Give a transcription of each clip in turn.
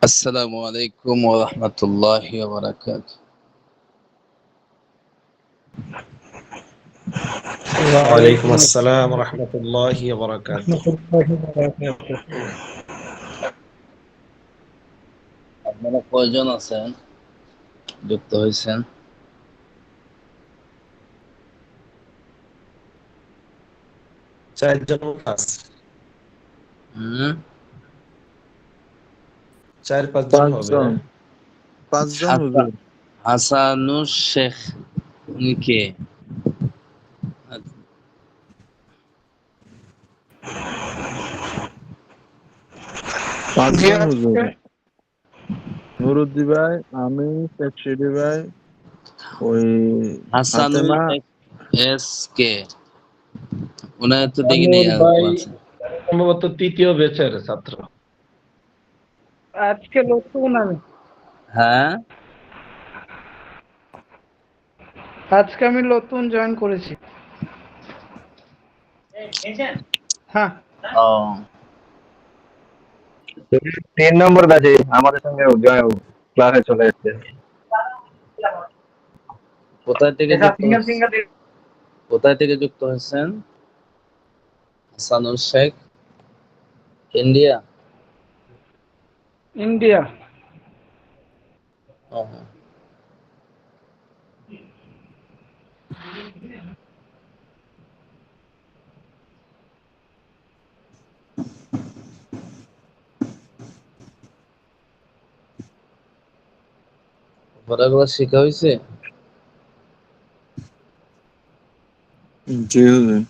السلام عليكم ورحمة الله وبركاته. وعليكم وعليكم السلام السلام ورحمة الله وبركاته. ورحمة الله وبركاته। আপনারা কয়জন আছেন যুক্ত হয়েছেন? চারজন ক্লাস, হুম, 4-5 জন হবে। পাঁচজন পাঁচজন হাসান হুজুর। হাসানুর শেখ উনি কে? পাঁচজন হুজুর। নুরুদ্দি ভাই, আমি, শেখ শিরি ভাই, ওই হাসানুল ফাতেমা। এস কে? ওনার তো দেখি নেই আনোয়ার আর ভাই ক্লাসে। সম্ভবত তৃতীয় ব্যাচের ছাত্র। আজকে নতুন আমি হ্যাঁ, আজকে আমি নতুন জয়েন করেছি। হ্যাঁ, ও, 3 নম্বর ব্যাচে আমাদের সঙ্গে ক্লাসে চলে এসছে। কোথায় থেকে যুক্ত হয়েছেন? হাসানুল শেখ, ইন্ডিয়া। ইন্ডিয়া। ও, পড়াগুলো শেখা হয়েছে? জি হুজুর।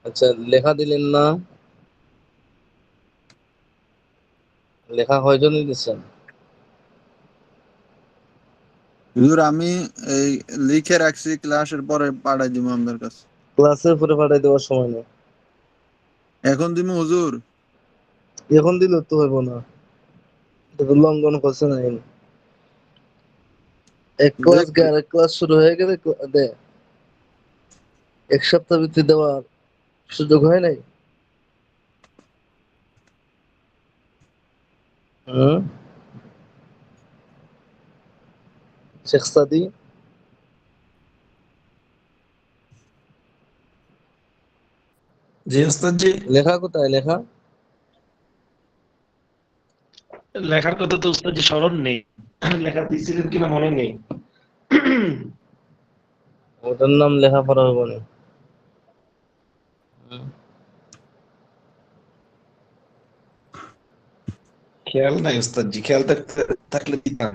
আচ্ছা, লেখা দিলেন না? লেখা কয়জনই দিচ্ছেন? হুজুর আমি এই লিখে রাখছি, ক্লাসের পরে পাঠাই দিব আপনার কাছে। ক্লাসের পরে পাঠাই দেওয়ার সময় নেই। এখন দিব হুজুর। এখন দিলে তো হইব না, এটা তো লঙ্ঘন করছে না আইন। এক ক্লাস দেখ গিয়ে আরেক ক্লাস শুরু হয়ে গেলে এক সপ্তাহ ভিত্তি দেওয়ার সুযোগ হয় নাই। হুম, শেখ সাদি, জি ওস্তাদ জি, লেখা কোথায় লেখা? লেখার কথা তো ওস্তাদ জি স্মরণ নেই, লেখা দিয়েছিলেন কিনা মনে নেই। ওটার নাম লেখাপড়া হইব না। হুম, খেয়াল নাই ওস্তাদ জি, খেয়াল থাকলে দিতাম।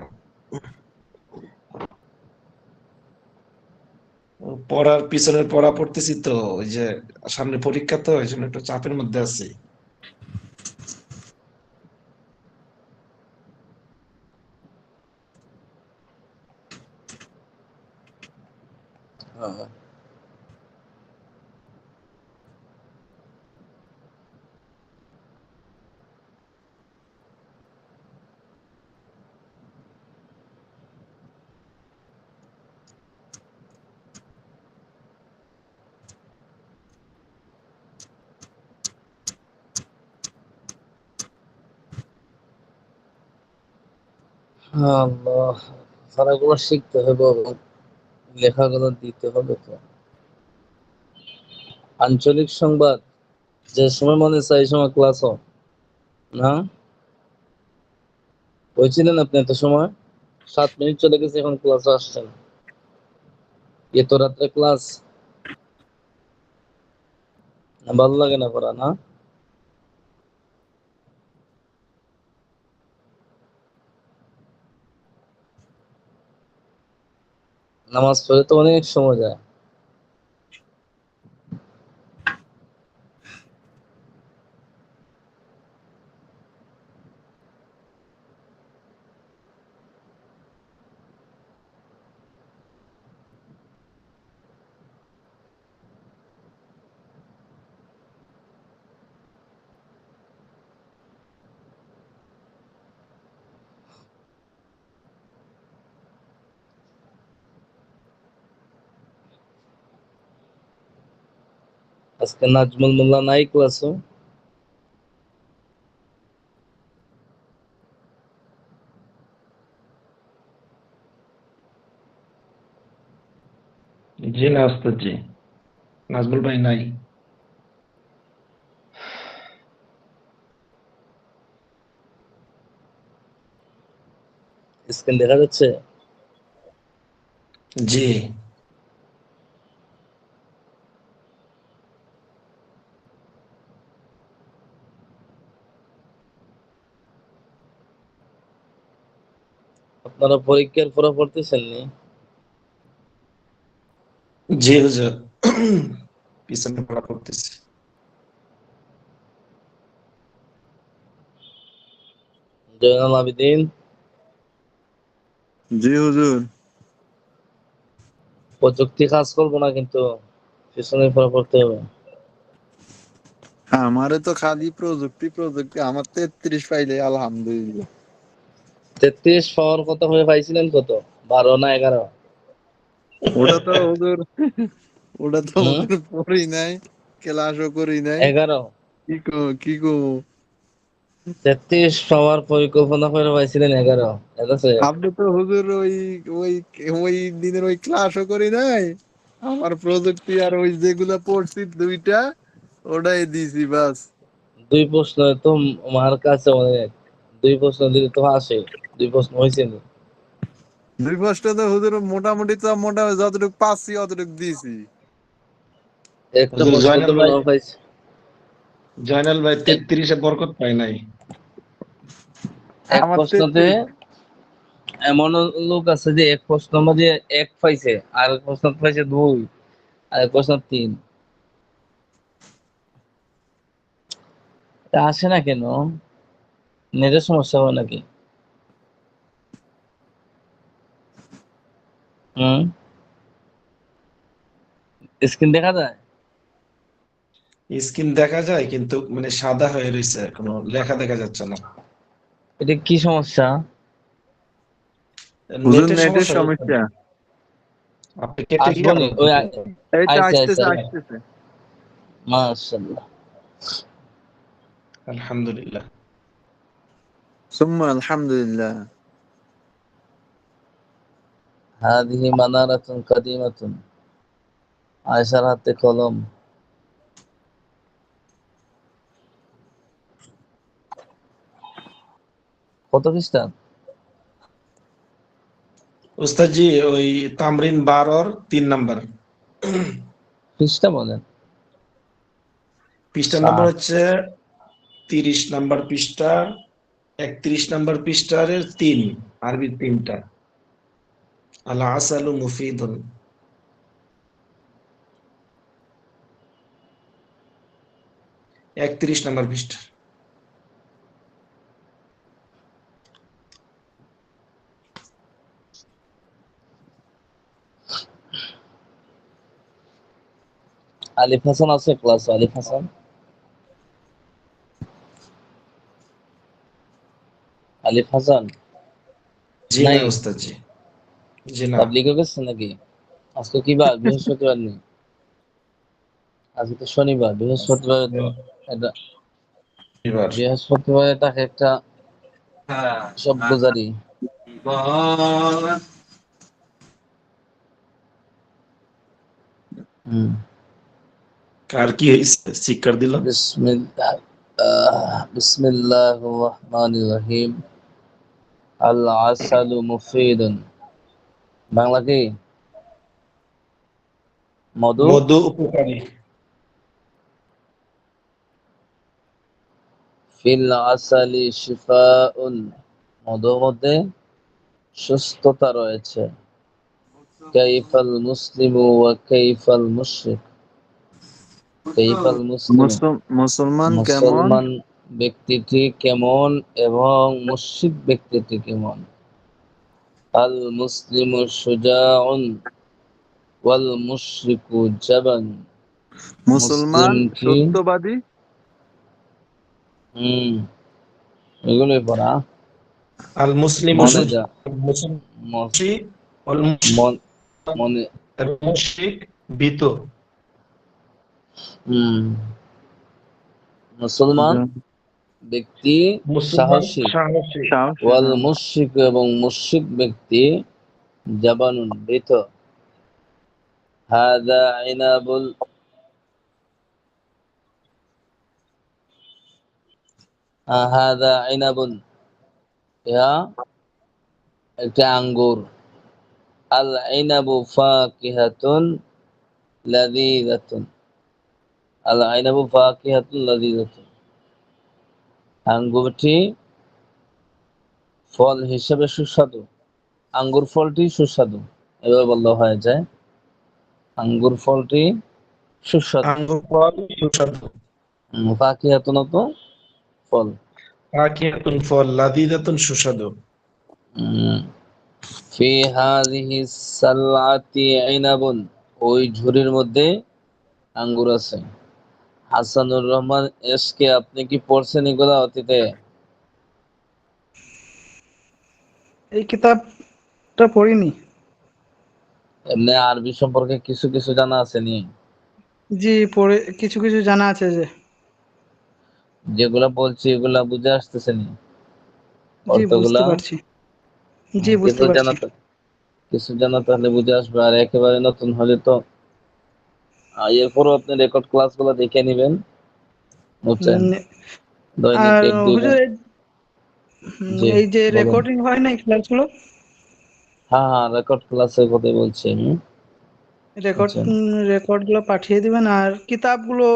পড়ার পিছনের পড়া পড়তেছি তো, ওই যে সামনে পরীক্ষা, তো এই জন্য একটু চাপের মধ্যে আছি। হ্যাঁ। আল্লাহ, ধারাগুলো শিখতে হবে এবং লেখাগুলো দিতে হবে তো। আঞ্চলিক সংবাদ যে সময় মনে চাই এই সময় ক্লাস হোক না? বলছিলেন আপনি এত সময় 7 মিনিট চলে গেছে, এখন ক্লাসে আসছেন। এত রাত্রে ক্লাস ভালো লাগে না পড়া না? নামাজ পড়ে তো অনেক সময় যায়। আজকে নাজমুল মোল্লা নাই ক্লাসে? জি না ওস্তাদ জি, নাজমুল ভাই নাই। স্ক্রিন দেখা যাচ্ছে? জি আপনারা পরীক্ষার পড়া পড়তেছেন নি? জি হুজুর, পিছনে পড়া করতেছি। জয়নাল আবেদিন, জি হুজুর। প্রযুক্তি কাজ করবো না কিন্তু, পিছনে পড়া পড়তে হবে। আমারে তো খালি প্রযুক্তি আমার 33 পাইলে আলহামদুলিল্লাহ। 33 পাওয়ার কথা হয়ে পাইছিলেন কত? 12 না 11? ওটা তো হুজুর হুম? পড়ি নাই, ক্লাসও করি নাই। 11? কি কো 33 পাওয়ার পরিকল্পনা করে পাইছিলেন 11? ঠিক আছে? আপনি তো হুজুর ওই ওই দিনের ওই ক্লাসও করি নাই। আমার প্রযুক্তি আর ওই যেগুলা পড়ছি দুইটা ওটাই দিছি বাস। 2 প্রশ্ন তো মার্ক আছে অনেক। 2 প্রশ্ন দিলে তো আসে। 2 প্রশ্ন হয়েছে নি? দুই প্রশ্ন তো হুজুর মোটামুটি যতটুকু পাচ্ছি অতটুকু দিছি। একটা হুজুর প্রশ্ন তো মনে হয় পাইছি। জয়নাল ভাই 33-এ বরকত পায় নাই। এক আমার প্রশ্নতে 33 এমন লোক আছে যে এক প্রশ্ন মধ্যে 1 পাইছে, আর এক প্রশ্ন পাইছে 2, আর এক প্রশ্ন 3। তা আসে না কেন? নেটের সমস্যা হয় নাকি? হুম? স্ক্রিন দেখা যায়? স্ক্রিন দেখা যায় কিন্তু মানে সাদা হয়ে রয়েছে, কোনো লেখা দেখা যাচ্ছে না। এটা কি সমস্যা? হুজুর নেটের নেটের সমস্যা হচ্ছে। সমস্যা। আপনি কেটে কি আসবো আরো নি? ওই এই তো আইসা আইসা, আসতেছে। মাশাআল্লাহ। আলহামদুলিল্লাহ। সুম্মা আলহামদুলিল্লাহ। হাদিহি মানারাতুন কাদিমাতুন। আয়েশার হাতে কলম। কত পৃষ্ঠা? উস্তাদ জি, ওই তামরিন 12-র 3 নাম্বার। পৃষ্ঠা বলেন। পৃষ্ঠা নাম্বার 60। হচ্ছে 30 নাম্বার পৃষ্ঠা, 31 নাম্বার পৃষ্ঠার 3, আরবি 3টা। আল আসালু মুফিদুন। 31 নাম্বার পৃষ্ঠা। আলিফ হাসান আছে ক্লাসে? আলিফ হাসান? আলিফ হাসান জি না নাই? উস্তাদ জি, জি না। তাবলীগে গেছে নাকি? আজকে কি বার? বৃহস্পতিবার নেই? আজকে তো শনিবার, বৃহস্পতিবার তো এটা, এবার বৃহস্পতিবারে তাকে একটা সব গুজারি। হুম। কার কি হয়েছে, শিক্ষার দিল? বিসমিল্লাহ, বিসমিল্লাহির রহমানির রহিম। আল আসালু মুফিদুন। বাংলা কি? মধু। মধু উপকারী। ফিল আসালি শিফাউন। মধুর মধ্যে সুস্থতা রয়েছে। কাইফাল মুসলিমু ওয়া কাইফাল মুশরিক। কাইফাল মুসলিমু, মুসলমান কেমন? মুসলমান ব্যক্তিটি কেমন এবং মুশরিক ব্যক্তিটি কেমন। আল মুসলিমু শুজাউন ওয়াল মুশরিকু জাবান। মুসলমান মুসলিমটি, সত্যবাদী। হুম, এগুলোই পড়া। আল মুসলিম মনে যা, ম- মন, মনে, মুশরিক ভীত। হুম, মুসলমান ব্যক্তি মুসলমান সাহসী, সাহসী, ওয়াল মুশরিক এবং মুশরিক ব্যক্তি জাবানুন মৃত। হাদা ইনাবুল হাদা ইনাবুন, ইহা একটি আঙ্গুর। আল ইনাবু ফাকিহাতুন লাযীযাতুন, আল ইনাবু ফাকিহাতুন লাযীযাতুন, আঙ্গুরটি ফল হিসেবে সুস্বাদু, আঙ্গুর ফলটি সুস্বাদু, এভাবে বললে হয়ে যায়। আঙ্গুর ফলটি সুস্বাদু। আঙ্গুর ফল সুস্বাদু, ফাকিহাতুন তো ফল। ফাকিহাতুন ফল, লাযীযাতুন সুস্বাদু। উম, ফি হাযিহি সালআতি ইনাবুন, ওই ঝুড়ির মধ্যে আঙ্গুর আছে। হাসানুর রহমান এসকে, আপনি কি পড়ছেন এগুলা অতীতে? এই কিতাবটা পড়িনি। এমনি আরবি সম্পর্কে কিছু কিছু জানা আছে নি? জি, পড়ে কিছু কিছু জানা আছে যে। যেগুলা বলছি এগুলা বুঝে আসতেছে নি জি, বুঝতে অর্থগুলা? পারছি। জি, বুঝতে কিছু জানা পারছি। কিছু জানা তাহলে বুঝে আসবে। আর একেবারে নতুন হলে তো এরপরও আপনি রেকর্ড ক্লাসগুলো দেখে নেবেন, বুঝছেন? উম, দৈনিক আর এক দুই হুজুর ঘন্টা। জি, এই যে বলুন। রেকর্ডিং হয় না এই ক্লাসগুলো, হ্যাঁ হ্যাঁ, রেকর্ড ক্লাসের কথাই বলছি আমি, বুঝছেন? রেকর্ডগুলো পাঠিয়ে দিবেন। আর কিতাবগুলো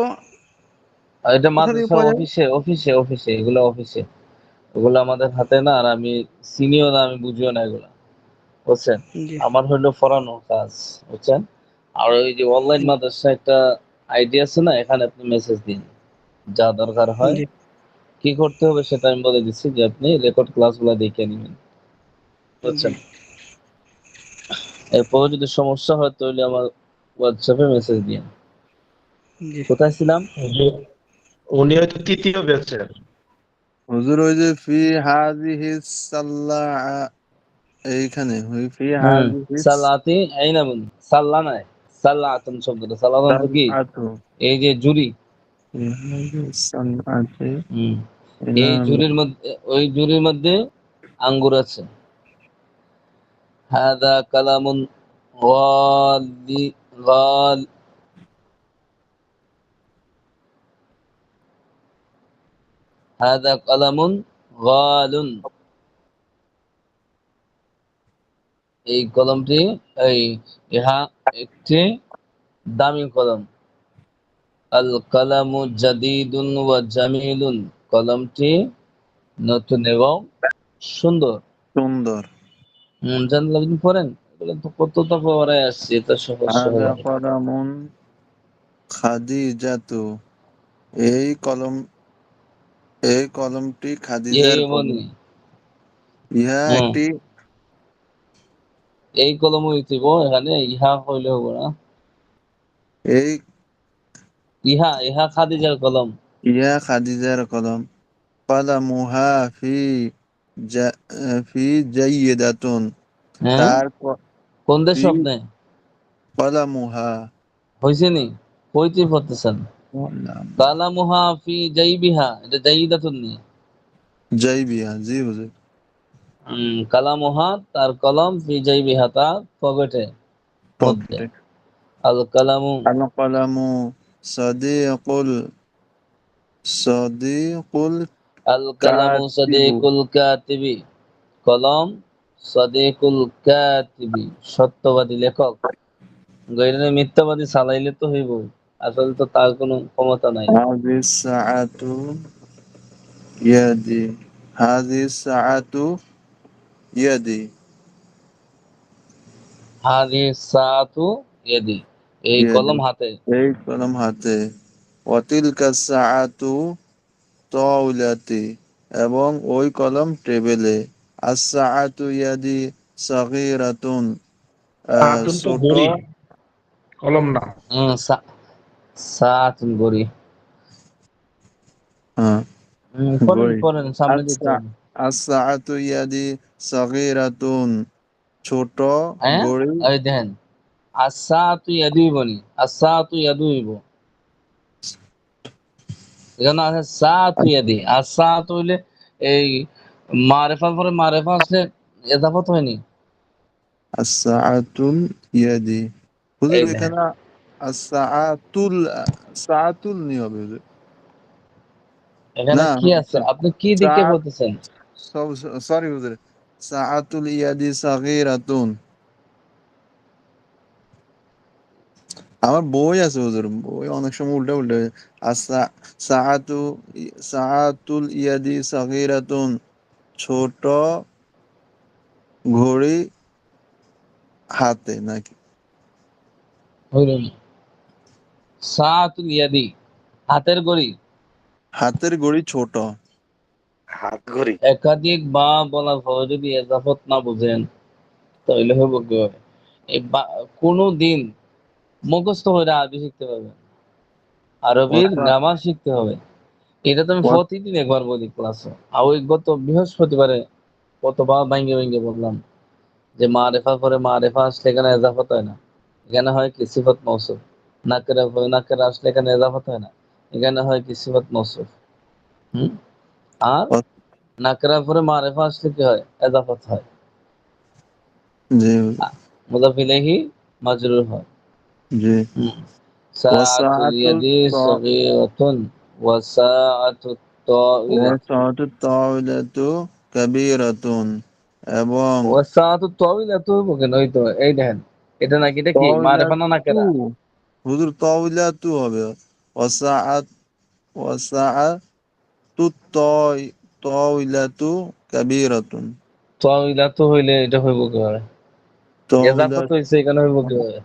আর এটা কোথা থেকে মাদ্রাসার পাওয়া যাবে? অফিসে অফিসে অফিসে এগুলো অফিসে, ওগুলো আমাদের হাতে না। আর আমি চিনিও না, আমি বুঝিও না এগুলা, বুঝছেন? জি, আমার হইলো পড়ানো কাজ, বুঝছেন? আর ওই যে অনলাইন মাদ্রাসা একটা আইডি আছে না, এখানে আপনি মেসেজ দিন, যা দরকার হয় জি, কি করতে হবে সেটা আমি বলে দিচ্ছি, যে আপনি রেকর্ড ক্লাসগুলো দেখে নেবেন, জি, বুঝছেন? এরপর যদি সমস্যা হয় তাহলে আমার হোয়াটসঅ্যাপে মেসেজ দিন। জি। কোথায় ছিলাম? হুজুর, উনি হয়তো তৃতীয় ব্যাচের। হুজুর ওই যে ফি হাযিহি সাল্লা, এইখানে ওই ফি হুম, হাযিহি সালাতি আইনাবুন, সাল্লা নাই, সাল্লাতুন শব্দটা, সাল্লাতুন তো কি? সালআতু, এই যে জুরি। ফি হাযিহি সালআতি হুম, এই ইনাবুন। জুরির মধ্যে, ওই জুরির মধ্যে আঙ্গুর আছে। হাদা কালামুন গালি গাল, হাদা কালামুন গালুন, এই কলমটি, এই ইহা একটি দামি কলম। আল কালামু জাদিদুন ওয়া জামিলুন, কলমটি নতুন এবং সুন্দর। সুন্দর। জানলে আপনি পড়েন, এগুলো তো কত দফা পড়ায় আসছে, এটা সহজ হাযা সহজ। কলামুন খাদিজাতু, এই কলম, এই কলমটি খাদিজার এই কলম। মনি, ইহা হুম, একটি, এই কলম হইতেব, এখানে ইহা হইলে হবো না। এই ইহা ইহা খাদিজার কলম। ইহা খাদিজার কলম। কলামুহা ফি ফি জাইয়িদাতুন, হ্যাঁ, তার কোন দেশ ফি আপনি? কলামুহা, হয়েছে নি? কইতে পড়তেছেন? কালামুহা ফি জাইবিহা, এটা জাইদাতুন নি। জাইবিহা, জি হুজুর। কালামুহা তার কলম, ফি জাইবিহা তার পকেটে মধ্যে। পকেটে। আল কালামু, আল কলামু সাদিকুল, সাদিকুল আল কালামু কাতিবু, সাদিকুল কাতিবি, কলম সাদিকুল কাতিবি, সত্যবাদী লেখক। গইরে মিথ্যাবাদী চালাইলে তো হইব, আসলে তো তার কোনো ক্ষমতা নাই। হাযিস সাআতু ইয়াদি, হাযিস সাআতু ইয়াদি, হাদি সাআতু ইয়াদি, এই ইয়াদি, কলম হাতে। এই কলম হাতে। ওয়াতিলকা সাআতু তাওলাতি, এবং ওই কলম টেবিলে। আস-সাআতু ইয়াদি সাগীরাতুন, আতুন তো ছোট। ঘড়ি, কলম না। হুম, সাআতুন গড়ি। হ্যাঁ, পড়েন ঘড়ি। পড়েন, সামনে যেতে আস-সা হবে। আস-সাআতু ইয়াদি সাগীরাতুন, ছোট হ্যাঁ, ঘড়ি। এই দেখেন, আসাতু ইয়াদুইবনি, আসাতু ইয়াদুইব, এখানে আছে সাআতু ইয়াদি, আর সাআতু হইলে এই মারেফার পরে মারেফা আসলে এজাফত হয়নি। আস-সাআতুল ইয়াদি। হুজুর এই দেখেন, এখানে আস-সাআতুল সাআতুল নি হবে হুজুর। এখানে না কি আছে, আপনি কি দিকে সাআত বলতেছেন? সরি হুজুর, সাআতুল ইয়াদি সাগীরাতুন। আমার বই আছে হুজুর, বই অনেক সময় উল্টা উল্টা হয়ে যায়। আসা সাআতু সাআতুল ইয়াদি সাগীরাতুন, ছোট ঘড়ি হাতে নাকি? হইল না। সাআতুল ইয়াদি, হাতের ঘড়ি। হাতের ঘড়ি ছোট। হাত ঘড়ি। একাধিক বা বলার পরে যদি এজাফত না বুঝেন তাহলে হইব কি হয়? এই কোনো দিন মুখস্থ হয়ে আরবি শিখতে পারবেন, আরবির ওয়াসা গ্রামার শিখতে হবে। এটা তো আমি ওয়া- প্রতিদিন একবার বলি ক্লাসে, আর ওই গত বৃহস্পতিবারে কতবার ভাঙ্গে ভাঙ্গে বললাম যে মারেফার পরে মারেফা আসলে এখানে এজাফত হয় না, এখানে হয় কি সিফাত মৌসুফ। নাকেরা পরে নাকেরা আসলে এখানে এজাফত হয় না, এখানে হয় কি সিফাত মৌসুফ। হুম। আর ওয়া- নাকেরা পরে মারেফা আসলে কি হয়, এজাফত হয়। জি হুজুর, মুদাফ ইলাইহি মাজরুর হয়। জি। হুম। সাআতুল ওয়াসাআতুল ইয়াদি ত সাগীরাতুন ওয়া সাআতুত তাওইলাতু। ওয়াসাআতুত তাওইলাতু কাবীরাতুন, এবং ওয়া সাআতুত তাওইলাতু কেন, ওই তো এই দেখেন, এটা নাকি, এটা কি মারেফা না তাওইলাতু নাকেরা? হুজুর, তাওইলাতু হবে। ওয়াসাআত ওয়াসাআতুত তাওইলাতু কাবীরাতুন। তাওইলাতু হইলে এটা হইব কি হয়? এজাফত তাওইলাত হইছে, এখানে হইব কি হয়?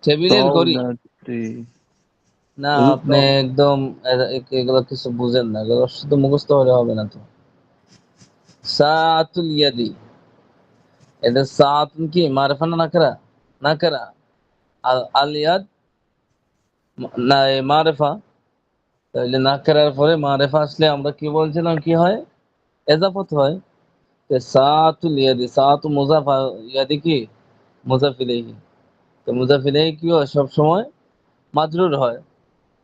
টেবিলের ঘড়ি। তাওইলাতি না, হুজুর, আপনি একদম এগুলো কিছু বুঝেন না, এগুলো শুধু মুখস্থ হলে হবে না তো। সাআতুল ইয়াদি, এটা সাআতুন কি মারিফা না নাকরা? নাকরা। আল আল ইয়াদ না মারিফা। তাহলে নাকরার পরে মারিফা আসলে আমরা কি বলছিলাম, কি হয়? এজাফত হয়। তো সাআতুল ইয়াদি, সাআতু মুজাফ, ইয়াদি কি মুজাফ ইলাইহি। তো মুজাফ ইলাইহি কি হয় সব সময় মাজরুর হয়।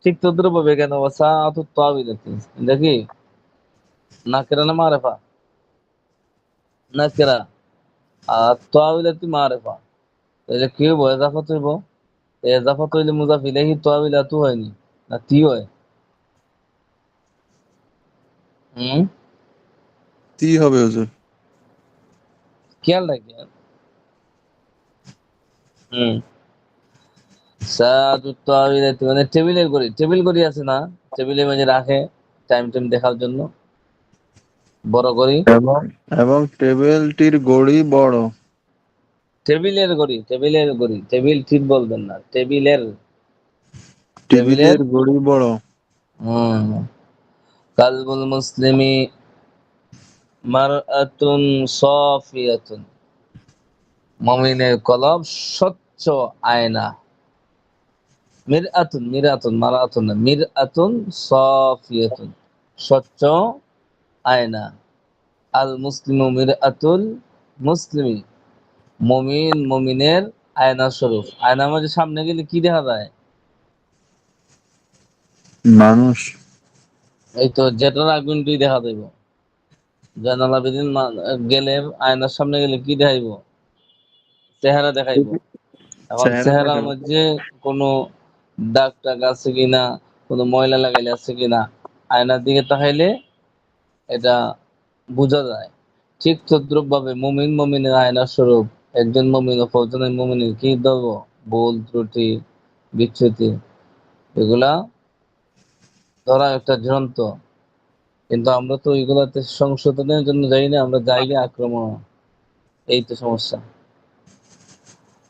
ঠিক তদ্রুপভাবে কেন সাআতু তাওইলাতি, এটা কি নাকরা না মারিফা? নাকরা। আর তাওইলাতি মারিফা। তাহলে কি হইব, এজাফত হইব। এজাফত হইলে মুজাফ ইলাইহি তাওইলাতু হয়নি, না তি হয়। হুম। তি হবে হুজুর। খেয়াল রাখেন। হুম। সাআতু তাওইলাতি মানে টেবিলের ঘড়ি, টেবিল ঘড়ি আছে না, টেবিলের মাঝে রাখে টাইম টাইম দেখার জন্য, বড় ঘড়ি। এবং এবং টেবিলটির ঘড়ি বড়। টেবিলের ঘড়ি, টেবিলের ঘড়ি, টেবিল ঠিক বলবেন না, টেবিলের, টেবিলের। টেবিলের ঘড়ি বড়। হুম। কালবুল মুসলিমি মারআতুন সাফিয়াতুন, মুমিনের কলব স্বচ্ছ আয়না। মিরআতুন, মিরআতুন মারাতুন না, মিরআতুন সাফিয়াতুন, স্বচ্ছ আয়না। আল মুসলিমু মিরআতুল মুসলিমি, মুমিন মুমিনের আয়না স্বরূপ। আয়নার মাঝে সামনে গেলে কি দেখা যায়? মানুষ। এই তো যেটার আগুনটাই দেখা যাইব। জয়নাল আবেদিন গেলে আয়নার সামনে গেলে কি দেখাইব? চেহারা দেখাইব। এখন চেহারা চেহারার দেখাবে। মধ্যে কোনো দাগ টাগ আছে কিনা, কোনো ময়লা লাগাইলে আছে কিনা, আয়নার দিকে তাকাইলে এটা বোঝা যায়। ঠিক তদ্রুপ ভাবে মুমিন মুমিনের আয়নার স্বরূপ। একজন মুমিন ও ফজনের মুমিনের কি ধরব, ভুল ত্রুটি বিচ্যুতি, এগুলা ধরা একটা যন্ত্র। কিন্তু আমরা তো এগুলাতে সংশোধনের জন্য যাই না, আমরা যাই গিয়ে আক্রমণ। এই তো সমস্যা।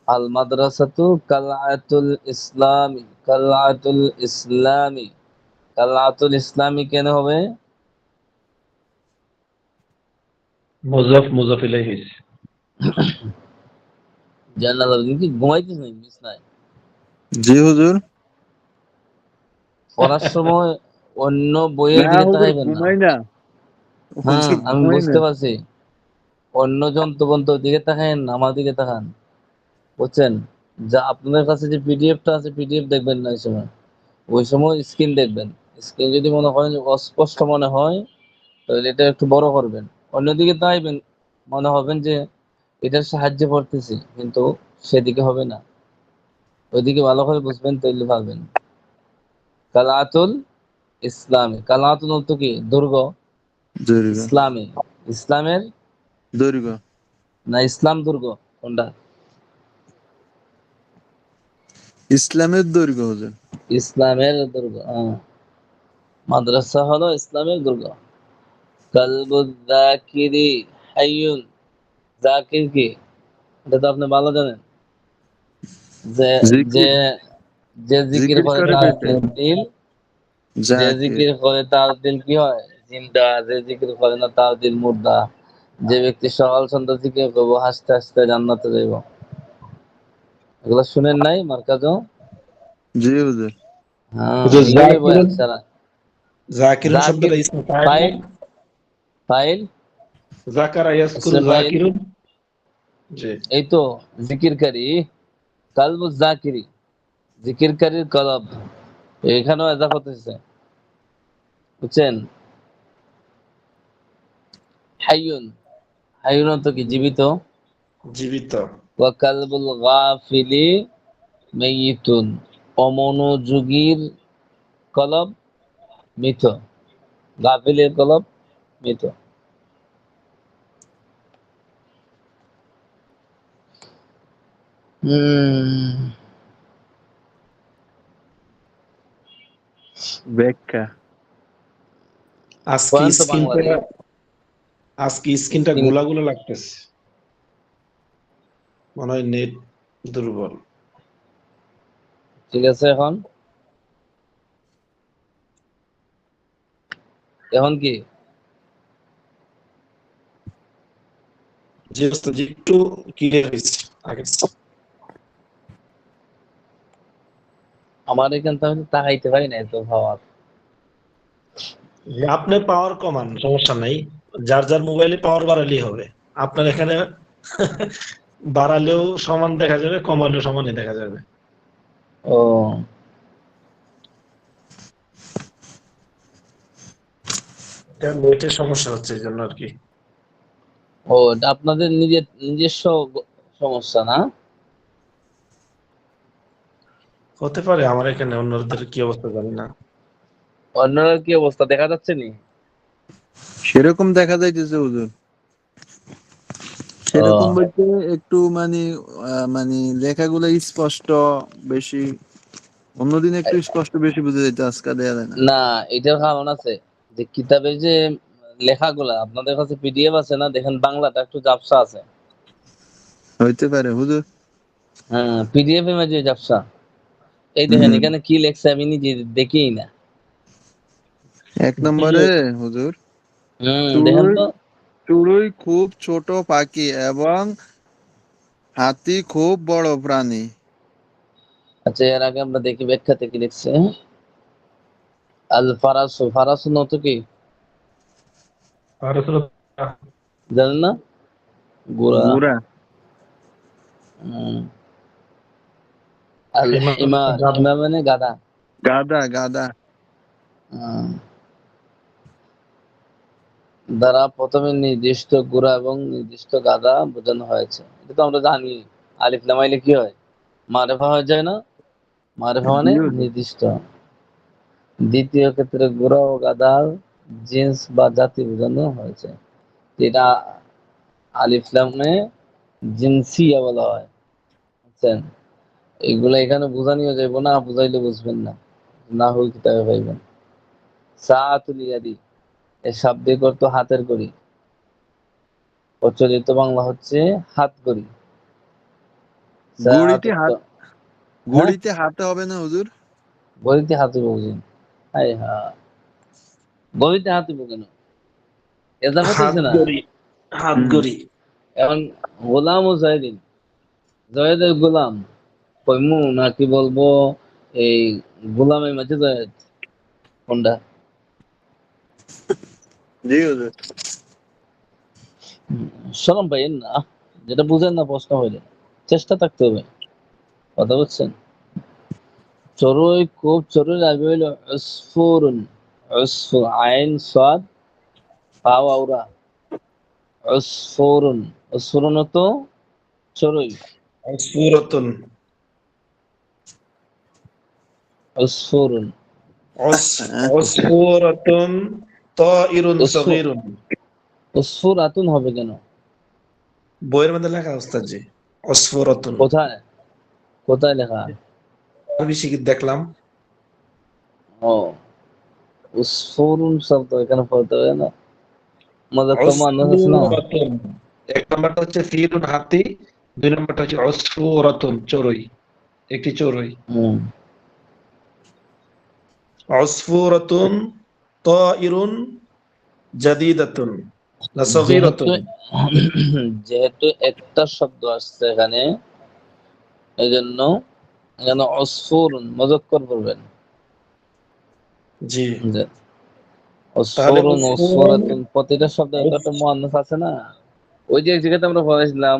আল মাদ্রাসাতু কালআতুল ইসলামি, কালআতুল ইসলামি, কালআতুল ইসলামি কেন হবে? মুজাফ ইলাইহি হইছে। জান্নাত আবেদিন কি ঘুমাইতেছ নাকি বিছনায়? জি হুজুর। পড়ার সময় অন্য বইয়ের না দিকে হুজুর, তাকাইবেন না। ঘুমাই না। হ্যাঁ, হুজুর আমি ঘুমাই না। বুঝতে পারছি। অন্য যন্ত্রপন্থর দিকে তাকায়েন না, আমার দিকে তাকান। বুঝছেন? যা আপনাদের কাছে যে পিডিএফটা আছে পিডিএফ দেখবেন না ওই সময় স্ক্রিন দেখবেন। স্ক্রিন যদি মনে করেন যে অস্পষ্ট মনে হয় তাহলে এটা একটু বড় করবেন। অন্যদিকে তাইবেন মনে হবেন যে এটার সাহায্যে পড়তেছি কিন্তু সেদিকে হবে না, ওইদিকে ভালো করে বুঝবেন তাইলে পারবেন। কালাতুল ইসলামী, কালাতুল অর্থ কি? দুর্গ। দৈর্ঘ্য ইসলামী, ইসলামের দৈর্ঘ্য না ইসলাম দুর্গ কোনটা? ইসলামের দৈর্ঘ্য হুজুর। ইসলামের দুর্গ, মাদ্রাসা হলো ইসলামের দুর্গ। কালবুল জাকিরি হাইয়ুন, জাকির কি? এটা তো আপনি ভালো জানেন যে যে জিকির যে জিকির জিকির করে করে তার বেটে দিল, যে জাকির। জিকির করে তার দিল কি হয়? জিন্দা। যে জিকির করে না তার দিল মুর্দা। যে ব্যক্তি সকাল সন্ধ্যা জিকির করবো হাসতে হাসতে জান্নাতে যাইব। এগুলো শুনেন নাই মার্কাজো? জি হুজুর। হ্যাঁ, হুজুর এগুলোই বয়ান ছাড়া। জাকিরুন জাকির শব্দটা ইসমে ফাইল না? ফাইল, ফাইল জাকারা ইয়াজকুরু ইসমে ফাইল, জাকিরুন। জি। এই তো জিকিরকারী। কালবু জাকিরি, জিকিরকারীর কলব, এখানেও এজাফত হয়েছে, বুঝছেন? হাইয়ুন, হাইয়ুন তো কি? জীবিত। জীবিত। ওয়া কালবুল গাফিলি মাইয়িতুন, অমনোযোগীর কলব মৃত। গাফিলের কলব মৃত। হুম, ব্যাখ্যা। আজকে বলেন তো স্ক্রিনটা বাংলাদেশ। আজকে স্ক্রিনটা গোলা গোলা লাগতেছে, মনে হয় নেট দুর্বল। ঠিক আছে, এখন এখন কি? যে অবস্থা যে একটু ক্লিয়ার হয়েছে আগের চেয়ে। আমার এখান থেকে তাকাইতে পারি না এত ভাবার। যে আপনি পাওয়ার কমান, সমস্যা নাই। যার যার মোবাইলে পাওয়ার বাড়ালেই হবে। আপনার এখানে বাড়ালেও সমান দেখা যাবে, কমালেও সমানই দেখা যাবে। ও, এটা নেটের সমস্যা হচ্ছে এই জন্য আর কি। ও, এটা আপনাদের নিজস্ব সমস্যা না? হতে পারে, আমার এখানে অন্যদের কি অবস্থা জানি না। অন্যরা কি অবস্থা দেখা যাচ্ছে নি? সেরকম দেখা যাইতেছে হুজুর। ও, সেরকম বলতে একটু মানে মানে লেখাগুলো স্পষ্ট বেশি, অন্যদিন একটু স্পষ্ট বেশি বুঝে যেত, আজকাল দেয়া যায় না। না, এটার কারণ আছে যে কিতাবের যে লেখাগুলা আপনাদের কাছে পিডিএফ আছে না, দেখেন বাংলাটা একটু ঝাপসা আছে। হইতে পারে হুজুর। হ্যাঁ, পিডিএফ এর মাঝে ঝাপসা। এই দেখেন হম। এখানে কি লেখছে আমি নিজে দেখিই না। এক নম্বরে হুজুর, দেখেন চড়ুই তো। চড়ুই খুব ছোট পাখি এবং হাতি খুব বড় প্রাণী। আচ্ছা, এর আগে আমরা দেখি ব্যাখ্যাতে কি লিখছে। আল ফারাসু, ফারাসু নত কি আর আসলে জানেন না? গোরা। ঘোড়া। উম, আল হিমা- হিমা, গাধা। হিমা মানে গাধা। গাধা গাধা। আহ, দ্বারা প্রথমে নির্দিষ্ট গোরা এবং নির্দিষ্ট গাধা বোঝানো হয়েছে, এটা তো আমরা জানি। আলিফ লামাইলে কি হয়? মারেফা হয়ে যায় না? মারেফা জি মানে হুজুর। নির্দিষ্ট। দ্বিতীয় ক্ষেত্রে গোরা ও গাধার জিন্স বা জাতি বোঝানো হয়েছে, এটা আলিফ লামে জিনসিয়া বলা হয়, বুঝছেন? এগুলো এখানে বোঝানিও যাইব না, বুঝাইলে বুঝবেন না, না হল কিতাবে পাইবেন। সাআতুল ইয়াদি, এর শাব্দিক অর্থ হাতের ঘড়ি, প্রচলিত বাংলা হচ্ছে হাত ঘড়ি। সাআত ঘড়িতে অর্থ, হাত, হ্যাঁ, ঘড়িতে হাতে হবে না হুজুর? ঘড়িতে হাতে বুঝেন? হাই হা, ঘড়িতে হাতে কেন? এজাফত হাত হয়েছে না? গড়ি, হাত হুম। গড়ি। এখন গোলাম ও জয়দিন, জয়েদের গোলাম কইমু নাকি বলবো এই গোলামের মাঝে জয়েদ, কোনটা? জি হুজুর। শরম পাইয়েন না, যেটা বুঝেন না প্রশ্ন হইলে চেষ্টা থাকতে হবে। কথা বুঝছেন? চড়ুই খুব, চড়ুইর আরবি হইলো উসফুরুন। উসফুর, আইন সাদ ফা ওয়াও রা। উসফুরুন। উসফুরুন তো চড়ুই। উসফুরাতুন। উসফুরুন। উসফুরাতুন তাইরুন উসফু সগীরুন। উসফুরাতুন হবে কেন? বইয়ের মধ্যে লেখা ওস্তাদ জি, উসফুরাতুন। কোথায়? কোথায় লেখা? আরবি শিখে দেখলাম। ও, উসফুরুন শব্দ এখানে পড়তে হবে না? মুযাক্কার মুআন্নাস আছে না? উসফুরাতুন, এক নম্বরটা হচ্ছে ফিলুন হাতি, দুই নম্বরটা হচ্ছে উসফুরাতুন চড়ুই, একটি চড়ুই। হুম। উসফুরাতুন তাইরুন জাদিদাতুন না যেহেতু সগীরাতুন। যেহেতু একটা শব্দ আসছে এখানে, এই জন্য এখানে অসফুরুন মুযাক্কার করবেন। জি, যে তাহলে অসফুরুন, উসফুরুন। অসফুরাতুন প্রতিটা শব্দে একটা একটা মুআন্নাস আছে না? ওই যে এক জায়গাতে আমরা পড়াইছিলাম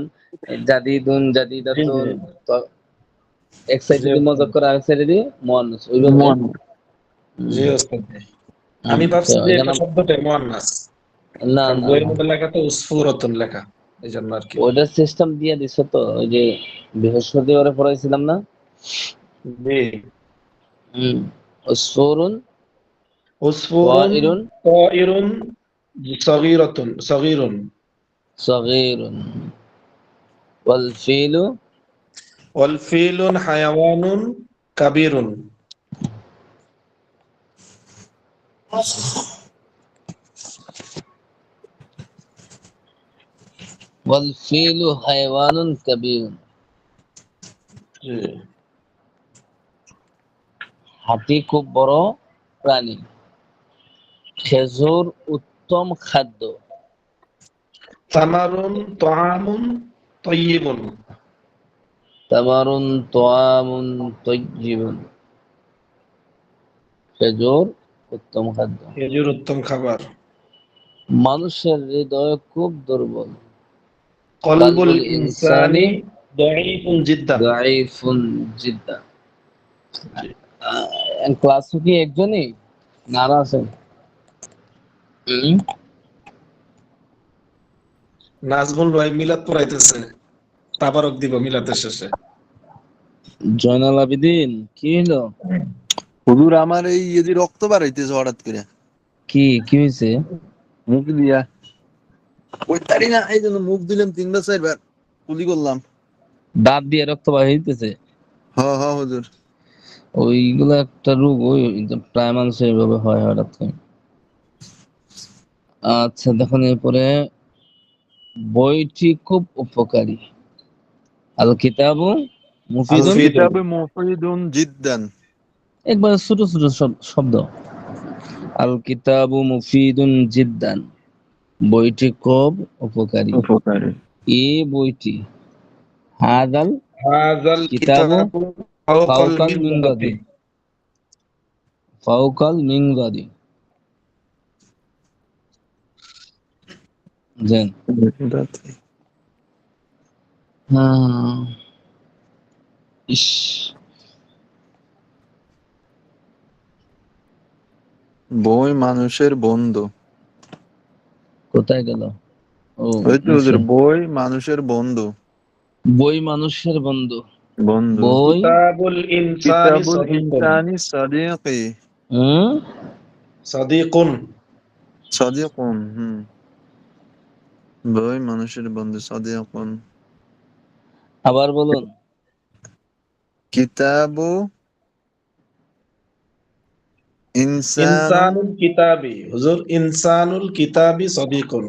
জাদিদুন, জি জি জাদিদাতুন, তো এক সাইডে জি দিয়ে ওস্তাদ। মুযাক্কার, আরেক সাইডে দিয়ে মুআন্নাস, ওইভাবে। জি হুম, ওস্তাদ। আমি তো ভাবছি যে এখানে এটা শব্দটা মুয়ান্নাস, না কারণ না বইয়ের না, মধ্যে লেখা তো উসফুরাতুন লেখা, এই জন্য আর কি। ওইটা সিস্টেম দিয়ে দিছে তো, ওই যে বৃহস্পতিবারে পড়াইছিলাম না? জি, হুম। অসফুরুন উসফুরুন তাইরুন তাইরুন সগীরাতুন সগীরুন সগীরুন ওয়াল ফিলু ওয়াল ফিলুন হায়াওয়ানুন কাবীরুন। হায়ওয়ানুন কাবীরুন। জি, হাতি খুব বড় প্রাণী। খেজুর উত্তম খাদ্য। তামারুন তাআমুন তাইয়িবুন। তামারুন তোয়ামুন তৈজিবুন। খেজুর উত্তম খাদ্য। খেজুর উত্তম খাবার। মানুষের হৃদয় খুব দুর্বল। কলবুল কালবুল ইনসানি ইনসানি দাঈফুন জিদ্দান। দাঈফুন জিদ্দান। জি। ক্লাস কি একজনই না আরো আছেন? হুম? নাজমুল ভাই মিলাদ পড়াইতেছে, তাবারক দিব মিলাদের শেষে। জয়নাল আবেদিন, কি হলো? হুজুর আমার এই যে রক্ত বার হইতেছে হঠাৎ করে কি কি হয়েছে? মুখ দিয়া, ওই তারি না, এই জন্য মুখ দিলাম 3 বার 4 বার, কুলি করলাম। দাঁত দিয়ে রক্ত বাহির হইতেছে? হ হ হুজুর। ওইগুলো একটা রোগ, ওই প্রায় মানুষের এভাবে হয় হঠাৎ করে। আচ্ছা দেখুন, এরপরে বইটি খুব উপকারী। আল কিতাবু আল আল মুফিদুন। ফিদুন। কিতাবে মুফিদুন জিদ্দান। একবার ছোট ছোট শব্দ। আল কিতাবু মুফিদুন জিদ্দান, বইটি খুব উপকারী। উপকারী। এই বইটি, হাদাল হাযাল কিতাবু কিতাবু ফাওকাল ফাওকাল মিনবাতি। মিনবাদি। ফাওকাল মিনবাদি। জান। হ্যাঁ। ইস, বই মানুষের বন্ধু। কোথায় গেল? ও ওই তো হুজুর, নিচে। বই মানুষের বন্ধু। বই মানুষের বন্ধু। বন্ধু। বই। কিতাবুল ইনসানি কিতাবুল সাদিকুন। ইনসানি সাদিকি। হুম। সাদিকুন। সাদিকুন। বই মানুষের বন্ধু সাদিকুন। আবার বলুন। কিতাবু ইনসানুন। ইনসানুল কিতাবি হুজুর, ইনসানুল কিতাবি সাদিকুন।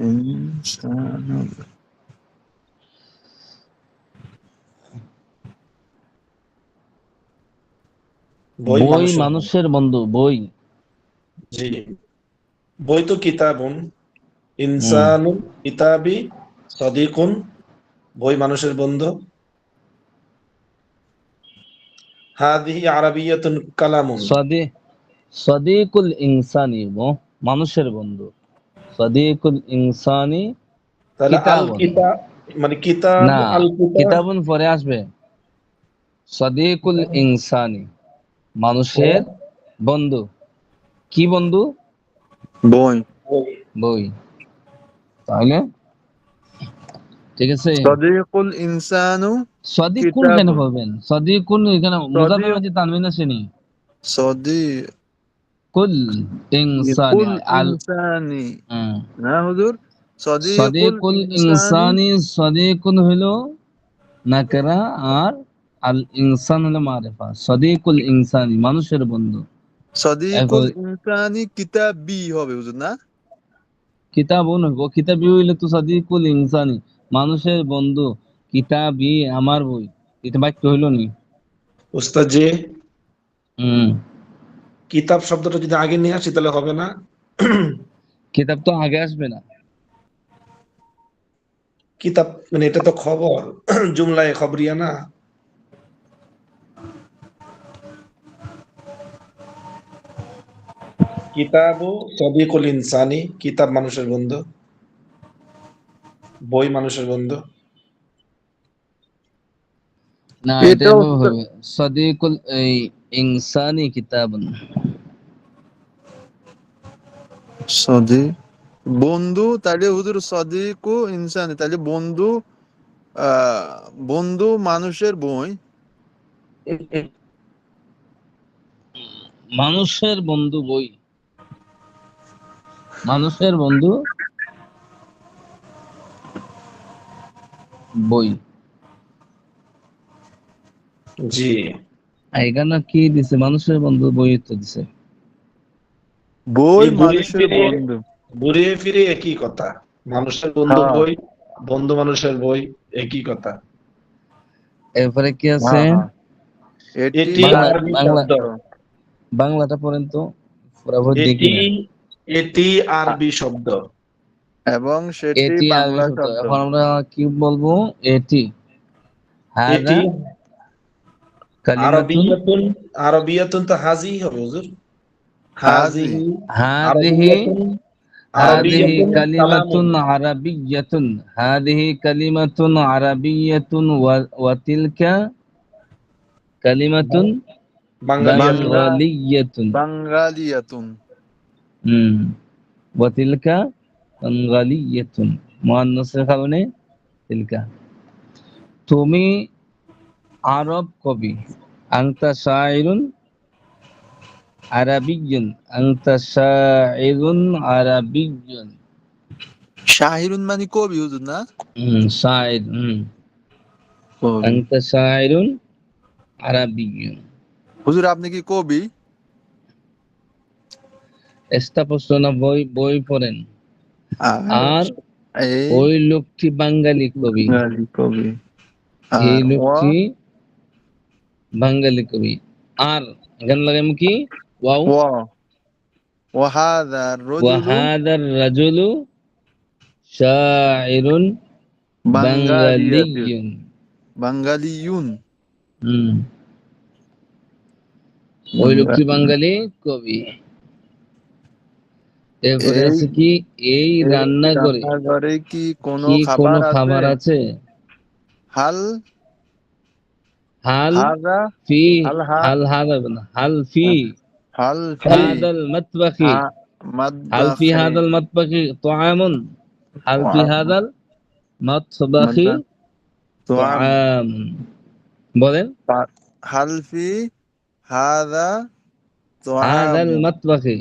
ইনসানুল। বই বই মানুষের বন্ধু। মানুষের বন্ধু, বই। জি, বই তো কিতাবুন, হুম। ইনসানুল কিতাবি সাদিকুন, বই মানুষের বন্ধু। হাদিহি আরাবিয়াতুন কালামুন। সাদি সাদিকুল ইনসানি, মানুষের বন্ধু। সাদিকুল ইনসানি তাহলে আল কিতাবুন। কিতাব, মানে কিতাব না, আল কিতাব কিতাবুন পরে আসবে। সাদিকুল ইনসানি, মানুষের বন্ধু। কি বন্ধু? বই। বই। তাহলে ঠিক আছে। সাদিকুল ইনসানু সাদিকুন কেন কিতাবুন। বলবেন? সাদিকুন এখানে মুজাফের সাদিক মাঝে তানবিন আসেনি। সাদিকুল কুল ইনসানি আল ইনসানি, হুম। না হুজুর, সাদিকুল সাদিকুল ইনসানি। ইনসানি, সাদিকুন হলো নাকরা, আর আল ইনসান হলো মারিফা। সাদিকুল ইনসানি মানুষের বন্ধু। সাদিকুল এখন ইনসানি কিতাবি হবে হুজুর, না? কিতাবুন হইব, কিতাবি হইলে তো সাদিকুল ইনসানি মানুষের বন্ধু, কিতাবি আমার বই, এটা বাক্য হইল নি। উস্তাদ জি, হুম। কিতাব শব্দটা যদি আগে নিয়ে আসি তাহলে হবে না? কিতাব তো আগে আসবে না। কিতাব মানে এটা তো খবর, জুমলায়ে খবরিয়া না। কিতাবু সাদিকুল ইনসানি, কিতাব মানুষের বন্ধু, বই মানুষের বন্ধু। না, এটা এটা এভাবে উস্তাদ হবে। সাদিকুল এই ইনসানি কিতাবুন। সদি বন্ধু, তাহলে হুজুর সদিকু ইনসানি, তাহলে বন্ধু, আহ বন্ধু মানুষের বই। মানুষের বন্ধু বই, মানুষের বন্ধু বই। জি, এখানে কি দিছে? মানুষের বন্ধু বই তো দিছে। বই এই ঘুরিয়ে মানুষের ফিরিয়ে, বন্ধু। ঘুরিয়ে ফিরিয়ে একই কথা। মানুষের বন্ধু হ্যাঁ বই, বন্ধু মানুষের বই, একই কথা। এরপরে কি আছে? হ্যাঁ হ্যাঁ, এটি এটি বাংলা আরবি বাংলা শব্দ, বাংলাটা পড়েন তো, পুরা বই দেখি এটি না। এটি আরবি শব্দ, এবং সেটি এটি আরবি বাংলা শব্দ, শব্দ। এখন আমরা কি বলবো? এটি হাদা এটি কালিমাতুন, আরবিয়াতুন, আরবিয়াতুন তো হাজি হবে হুজুর, হাজি হাজিহি হাদিহি, আরবিয়াতুন, হাদিহি আরবিয়াতুন কালামুন। কালিমাতুন আরাবিয়্যাতুন, হাদিহি কালিমাতুন আরাবিয়্যাতুন ওয়া তিলকা কালিমাতুন বাঙালিয়াতুন, বাঙ্গা বাঙ্গালিয়্যাতুন। বাঙ্গালিয়াতুন। হুম। ওয়া তিলকা বাঙ্গালিয়্যাতুন, মুআন্নাসের কারণে তিলকা। তুমি আরব কবি, আনতা শায়রুন আরাবিয়্যুন, আনতা শায়রুন আরাবিয়্যুন। শাহিরুন মানে কবি হুজুর, না? শায়র। কবি। আনতা শায়রুন আরাবিয়্যুন। হুজুর আপনি কি কবি? এস্তা প্রশ্ন না, বই বই পড়েন। আর আর এই ওই লোকটি বাঙালি কবি, বাঙালি কবি। এই আর লোকটি বাঙালি কবি। আর এখানে লাগাম কি? ওয়াও। ওয়া ওয়াহাদা রজুলু ওয়াহাদার রাজুলু শায়রুন বাঙ্গালিয়াতুন, বাঙালিয়্যুন। বাঙ্গালিয়ুন। হুম। ওই লোকটি বাঙ্গালি। বাঙালি কবি। এরপরে এই আছে কি? এই এই রান্নাঘরে রান্নাঘরে কি কোনো কি কোনো খাবার আছে? খাবার আছে? হাল হাল হাজা ফি, হাল হা হাল হাদা না, হাল ফি হাল ফি হাদাল মাতবাখি, হা হাল ফি মাদবাখি হাদাল মাতবাখি তুআমুন, হাল ফি হাদাল মাতবাখি মাদবা তুআম তুআমুন। বলেন, হাল ফি হাদা হাদাল তুআমুন, মাতবাখি।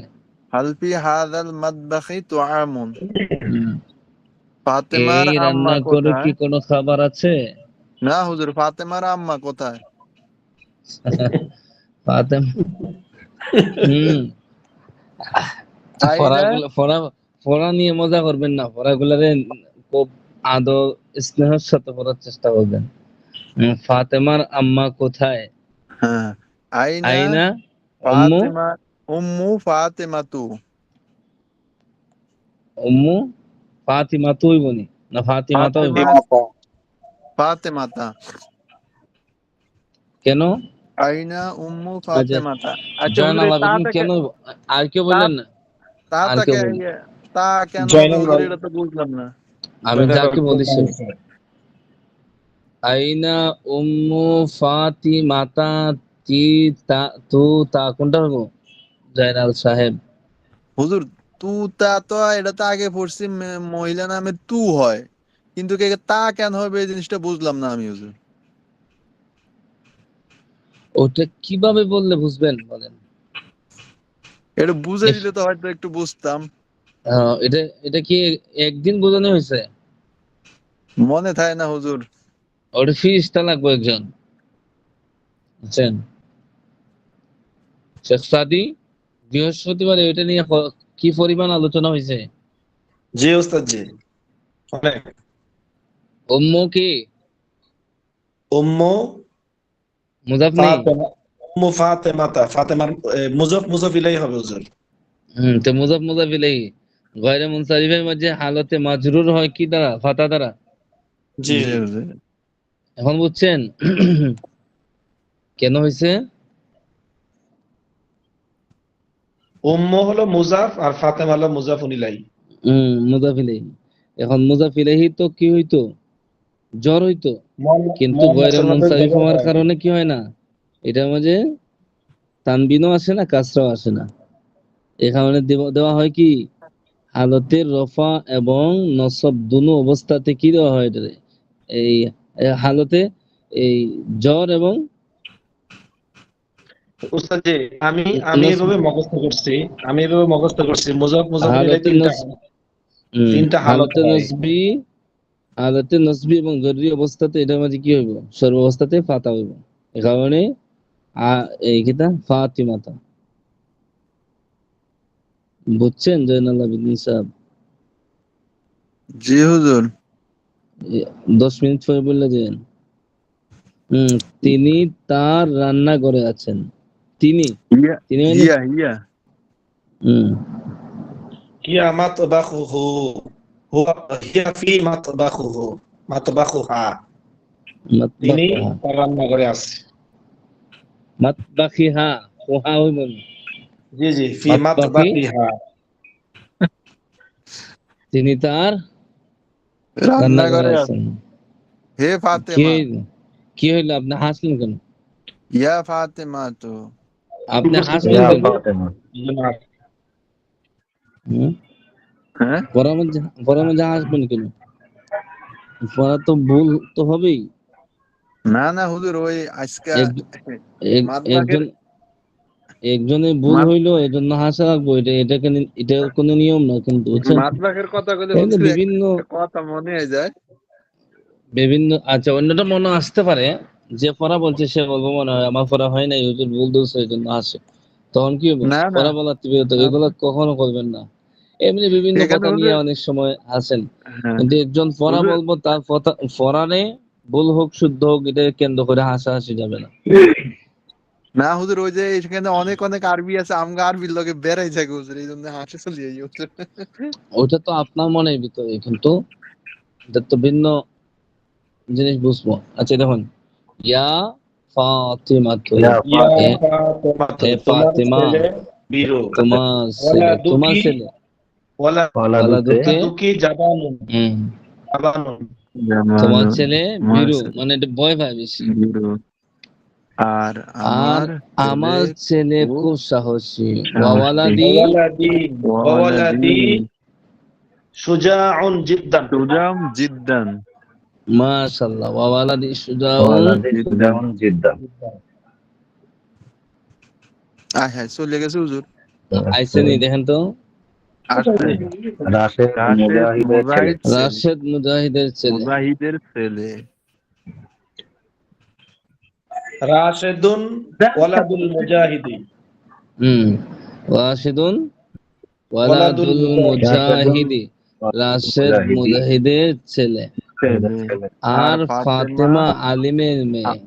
হাল ফি হাদাল মাদবাখি তুআমুন। হুম। ফাতেমার এই আম্মা রান্না করে কোথায়? কি কোনো খাবার আছে? না হুজুর, ফাতেমার আম্মা কোথায়? ফাতেমা। হুম। আইনা পড়াগুলো পড়া, পড়া নিয়ে মজা করবেন না, পড়াগুলারে খুব আদর স্নেহের সাথে পড়ার চেষ্টা করবেন। ফাতেমার আম্মা কোথায়? হ্যাঁ, আইনা আইনা উম্মু, ফাতেমা উম্মু ফাতেমাতু। উম্মু ফাতিমা তুই বনি না ফাতিমা তো হইব? ফাতেমা ফাতেমাতা। কেন? আইনা উম্মু আচ্ছা, ফাতেমাতা। আচ্ছা হুজুর, জয়নাল এই তা আবেদিন থেকে কেন হইব? আর কেউ তা বললেন না? আর কেউ তাকে বললেন? তা কেন হবে জয়নাল হুজুর, ভাই, এটা তো বুঝলাম না। আমি জয়নাল ভাই যাকে খুব বলেছি, সমস্যা। আইনা উম্মু ফাতিমাতা তি তা তু তা কোনটা হবো জয়নাল সাহেব? হুজুর তুতা তো এটা তো আগে পড়ছি মহিলা নামে তু হয়, কিন্তু তা কেন হবে এই জিনিসটা বুঝলাম না আমি হুজুর। ওটা কিভাবে বললে বুঝবেন বলেন? এটা বুঝে দিলে তো হয়তো একটু বুঝতাম। এটা এটা কি একদিন বোঝানো হয়েছে? মনে থাকে না হুজুর। ওটা ফিরিস্তা লাগবে একজন, বুঝছেন? শেখ সাদি বৃহস্পতিবার এটা নিয়ে কি পরিমাণ আলোচনা হয়েছে। জি ওস্তাদ জি, অনেক। উম্মু কি উম্মু মুজাফ নেই? ফাতেমা, উম্মু ফাতেমাতা, ফাতেমার মুজফ ইলাই হবে হুজুর। তো মুজাফ ইলাইহি গয়রে মুনসারিফের মধ্যে হালতে মাজরুর হয় কি দ্বারা? ফাতা দ্বারা। জি জি হুজুর। এখন বুঝছেন কেন হয়েছে? উম্মু হলো মুজাফ আর ফাতেমা হলো মুজাফুন ইলাই। মুজাফ ইলাইহি। এখন মুজাফ ইলাইহি তো কি হইতো? জ্বর হইতো, কিন্তু গয়রে মুহাম্মাদের মধ্যে মুনসারিফ জবর হওয়ার হয়। কারণে কি হয় না, এটার মাঝে তানবিনও আসে না, কাসরাও আসে না। এ কারণে দেওয়া হয় কি হালতের রফা এবং নসব দুনো অবস্থাতে কি দেওয়া হয় এটারে? এই হালতে এই জ্বর এবং উস্তাদ জি, আমি নসব, এভাবে মুখস্থ করছি মুজাফুন ইলাই হালতে তিনটা, নস তিনটা হালত হালতে হয়। নসবি, হালতে নসবি এবং জরুরি অবস্থাতে এটার মাঝে কি হইব? সর্বাবস্থাতে ফাতা হইব। এ কারণে এই কিতা ফাতিমাতা। বুঝছেন জয়নাল আবেদিন সাহেব? জি হুজুর। 10 মিনিট পরে বললে যে তিনি তার রান্নাঘরে আছেন। তিনি ইয়া তিনি মানে ইয়া ইয়া হুম হিয়া মাতবাখুহু, হিয়া ফি মাতবাখুহু, মাতবাখুহা, তিনি মাতবাখিহা, তার রান্নাঘরে আছে। মাতবাখিহা ওহা হইব না। জি জি, ফি মাতবাখি মাতবাখিহা। তিনি তার রান্নাঘরে রান্নাঘরে আছেন। আছে। হে কি ফাতেমা, হইল, কি হইলো? আপনি হাসলেন কেন? ইয়া ফাতেমা তো। আপনি উপস্থিত হাসলেন ইয়া কেন? ফাতেমা। হুম হ্যাঁ পড়ার মধ্যে হাসবেন কেন? পড়া তো ভুল তো হবেই। না না হুজুর, ওই আজকে এক- মাতবাকের একজন একজনের ভুল হইলো এজন্য হাসা রাখবো, এটা কোনো নিয়ম না কিন্তু, বুঝছেন? মাতবাকের কথা কইলে এই যে হুজুর বিভিন্ন একটা কথা মনে হয়ে যায়। বিভিন্ন আচ্ছা, অন্যটা মনে আসতে পারে, যে পড়া বলছে সে বলবো মনে হয় আমার পড়া হয় নাই, হুজুর ভুল ধরছে এই জন্য আসে। তখন কি হবে? না না পড়া বলার বিরত, না, এগুলো কখনো করবেন না। এমনি বিভিন্ন এখানে কথা নিয়ে হুজুর। অনেক সময় আসেন, হ্যাঁ কিন্তু একজন পড়া হুজুর। বলবো তার পড়ানে ভুল হোক শুদ্ধ হোক এটা কেন্দ্র করে হাসাহাসি যাবে না। না হুজুর, ওই যে এখানে অনেক অনেক আরবি আছে, আমগা আরবির লগে বেড়াই থাকে হুজুর, এই জন্য হাসি চলি এই হুজুর। ওইটা তো আপনার মনের ভিতরে, কিন্তু এটা তো ভিন্ন জিনিস বুঝবো। আচ্ছা দেখুন, ইয়া ফাতিমা তো, ইয়া ইয়া হে ফাতেমা। ফাতেমা, হে তোমার ফাতিমা, ছেলে বীরু, ওয়ালা তোমার দুকি, ছেলে ওয়ালা ওয়ালা দুতে ওয়ালাদুকে দুকি জাবানুন, হুম জাবানুন। তোমার জামালু ছেলে বীরু, মাসুদ মানে এটা ভয় পায় বেশি। বিরু। আর আর আমার ছেলে আমার ছেলে খুব খুব সাহসী। সাহসী। ওয়াওয়ালাদি ওয়ালাদি, ওয়ালাদি ওয়ালাদি শুজাউন জিদ্দান। সুজাম জিদ্দান। মাশাআল্লাহ, ওয়াওয়ালাদি সুজাউন। ওয়ালা দি জিদ্দান। সুজাউন জিদ্দান। হ্যাঁ চলে গেছে হুজুর। আইসেনি দেখেন তো, আসছে। রাশেদ রাশেদ মুজাহিদের ছেলে। মুজাহিদ ছেলে। রাশেদ মুজাহিদের ছেলে। মুজাহিদের ছেলে। রাশেদুন ওয়ালাদুল মুজাহিদি, হুম রাশেদুন ওয়ালাদুল ওয়ালাদুল মুজাহিদি। রাশেদুন মুজাহিদি, রাশেদ মুজাহিদি মুজাহিদের ছেলে। ছেলে। ছেলে। আর আর ফাতেমা ফাতেমা আলিমের মেয়ে। ওয়া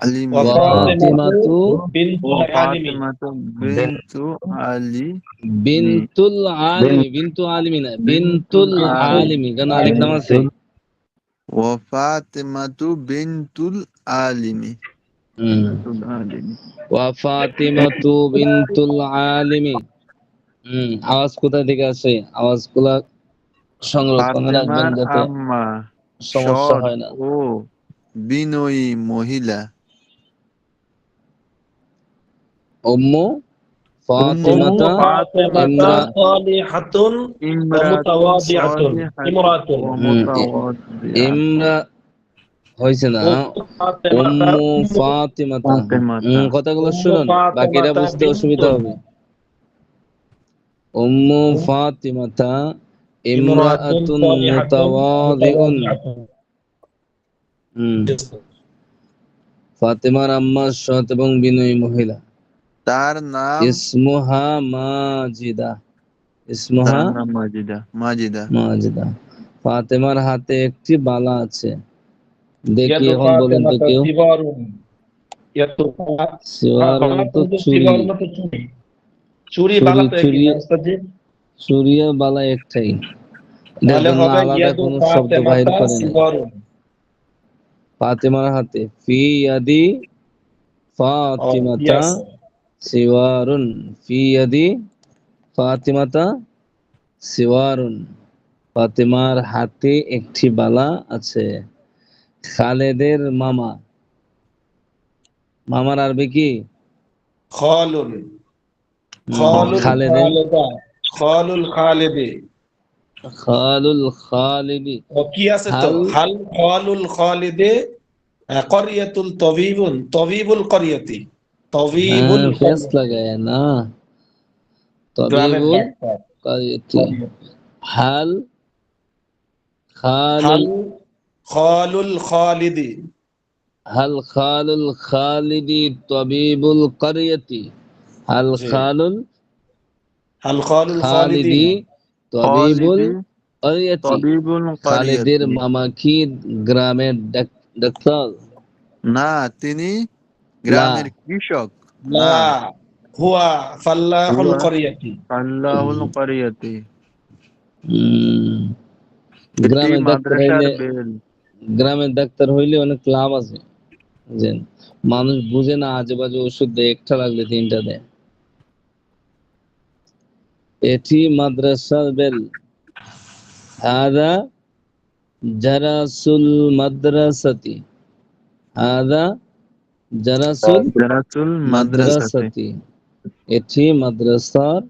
আলিমের মেয়ে। ফাতেমাতু ওয়াফাতিমাতু বিনতু ও আলিমি, ফাতেমা তো বিন বিনতু আলী মেয়ে। বিনতুল বিন আলিমি, বিনতু আলিমি না, বিনতুল বিনতুল আলী। আলিমি, কেন আলিফ নাম আছে? বিনতুল ও ফাতেমা তো বিনতুল আলিমি। হুম বিনতুল আলিমি। ওয়াফাতিমাতু বিনতুল আলিমি। আওয়াজ কোথা থেকে আসে? আওয়াজগুলা সংরক্ষণে রাখবেন ফাতেমার যাতে আম্মা সমস্যা সদ হয় না। ও বিনয়ী মহিলা। উম্মু ফাতিমাতা ফাতিমাতা ইমরা সালিহাতুন ওয়া ইমরাতুন মুতাওয়াদিআতুন। সালিহাতুন ইমরাতুন। ওয়া হুম, মুতাওয়াদিআতুন। ইমরা হয়েছে না? ফাতিমাতা উম্মু ফাতিমাতা। ফাতিমাতা কথাগুলো উম্মু শুনুন, বাকিটা ফাতিমাতা বুঝতে অসুবিধা বিনতুন হবে। উম্মু ফাতিমাতা ইমরাতুন ইমরাআতুন সালিহাতুন মুতাওয়াদিউন। মুতাওয়াদিআতুন। হুম, ফাতেমার আম্মা সৎ এবং বিনয়ী মহিলা। তার নাম ইসমুহা মাজিদা। ইসমুহা তার নাম মাজিদা। মাজিদা। মাজিদা। ফাতেমার হাতে একটি বালা আছে। দেখি ইয়াদু এখন বলেন তো ফাতিমাতা কেউ। সিওয়ারুন। ইয়াদু সিওয়ারুন তো চুরি। সিওয়ারুন তো চুরি। চুরি চুরি বালা তো একই চুরি না ওস্তাদজি? চুরিয়া বালা একটাই। এটার তাহলে জন্য হবে আলাদা ইয়াদু কোনো শব্দ বাহির ফাতিমাতা করে নাই। সিওয়ারুন। ফাতেমার হাতে ফি ইয়াদি ফাতিমাতা ইয়াস। সিওয়ারুন। ফি ইয়াদি ফাতিমাতা সিওয়ারুন। ফাতেমার হাতে একটি বালা আছে। খালেদের মামা। মামার আরবি কি? খালুন। খালুল খালেদের খালেদা। খালুল খালেদি। খালুল খালিদি। ও কি আছে তো? হাল হাল খালুল খালিদে করিয়াতুল তবিবুন। তবিবুল করিয়াতি। তবিবুল ফেস করিয়াতি। লাগায় না। গ্রামের তবিবুল ডাক্তার। কারিয়াতি। হাল খালুল হাল খালুল খালিদি। হাল খালুল খালিদি তবিবুল কারিয়াতি। হাল জি। খালুল হাল খালুল খালিদিন। Khalidi তবিবুল Khalidi কারিয়াতি। তবিবুল খালিদের কারিয়াতি। মামা কি গ্রামের ডাক্তার? না, তিনি লা। গ্রামের কৃষক। লা না, হুয়া ফাল্লাহুল হুয়া করিয়াতি। আল্লাহুল কারিয়াতি। উম, এটি গ্রামের ডাক্তার মাদ্রাসার হইলে বেল। গ্রামের ডাক্তার হইলে অনেক লাভ আছে। বুঝেন, মানুষ বুঝে না, আজে বাজে ওষুধ দেয়, একটা লাগলে তিনটা দেয়। এটি মাদ্রাসার বেল। হাদা জারাসুল মাদ্রাসাতি। হাদা জারাসুল জারাতুল মাদ্রাসাতে। মাদ্রাসাতি। এটি মাদ্রাসার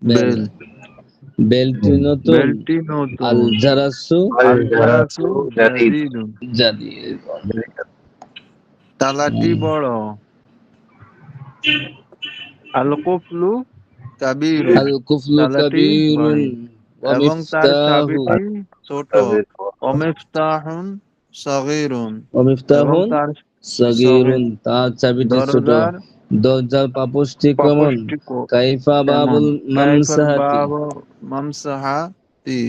বেল। বেল। বেলটি নতুন। বেলটি আল নতুন। জারাসু আল জারাসু জাদিদুন। জাদিদ। তালাটি বড়। আল কুফলু কাবীরুন। আল কুফলু তালাটি কাবীরুন বড় ওয়া এবং তার মিফতাহু চাবিটি ছোট। অমিফতাহুন সগীরুন ওয়া এবং মিফতাহুন তার সাগীরুন। সগীর। তার চাবিটি ছোট। দরজার দরজার পাপোশটি কেমন? পাপোশটি কাইফা কেমন? বাবুল কাইফাল মামসাহাতি। বাব মামসাহাতি।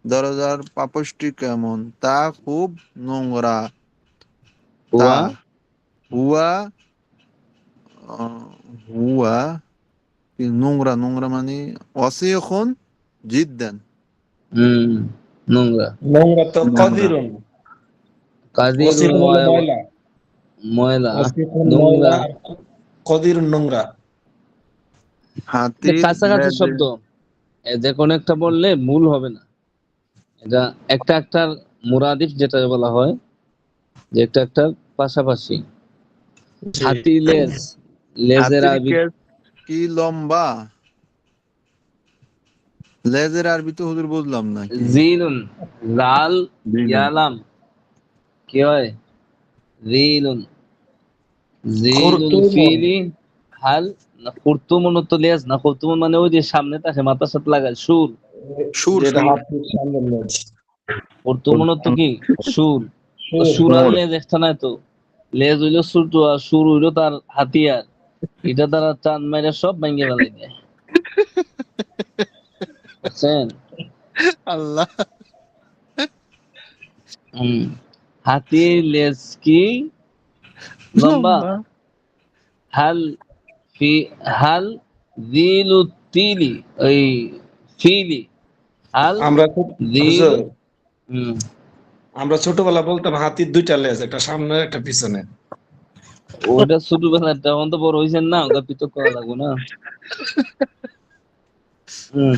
দরজার পাপোশটি কেমন? তা খুব নোংরা। তা হুয়া হুয়া হুয়া কি নোংরা? নোংরা মানে ওয়াসিখুন জিদ্দান। হুম, নোংরা। নোংরা তো নোংরা। কদিরুন। কাদিরুন ওসিকুন হলো ময়লা। ময়লা ওসিকুন নোংরা। ময়লা আর কদিরুন নোংরা। এটা হাতির কাছাকাছি লেজে শব্দ। যে কোনো একটা বললে ভুল হবে না। এটা একটা একটার মুরাদিফ যেটা বলা হয়, যে একটা একটার পাশাপাশি। জি। হাতি লেজ। লেজের হাতির আরবি কেস কি লম্বা? লেজের আরবি তো হুজুর বুঝলাম না কি। জিলুন। লাল দিলুন। ইয়ালাম কি হয়? জিলুন। জিলুল খুরতুমুন। ফিলি। হাল না খুরতুমুন তো লেজ না, খুরতুমুন মানে ওই যে সামনে থাকে মাথার সাথে লাগায় সুর। সুর যেটা সুর। হাতির সামনে লেজ। খুরতুমুন তো কি সুর। তো সুর। সুর আর লেজ একটা নাই তো। লেজ হইলো ছোট আর সুর হইলো তার হাতিয়ার। এটা দ্বারা টান মাইরা সব ভেঙে ফেলাই দেয়। বুঝছেন? আল্লাহ। হম। হাতির লেজ কি লম্বা? লম্বা। হাল ফি হাল জিলু তিলি ওই ফিলি। হাল আমরা খুব জিলু। হুজুর, হম। আমরা ছোটবেলা বলতাম হাতির দুইটা লেজ, একটা সামনে একটা পিছনে। ওটা ছোটবেলা, তখন তো বড় হয়েছেন না, ওটা পৃথক করা লাগবে না। হম।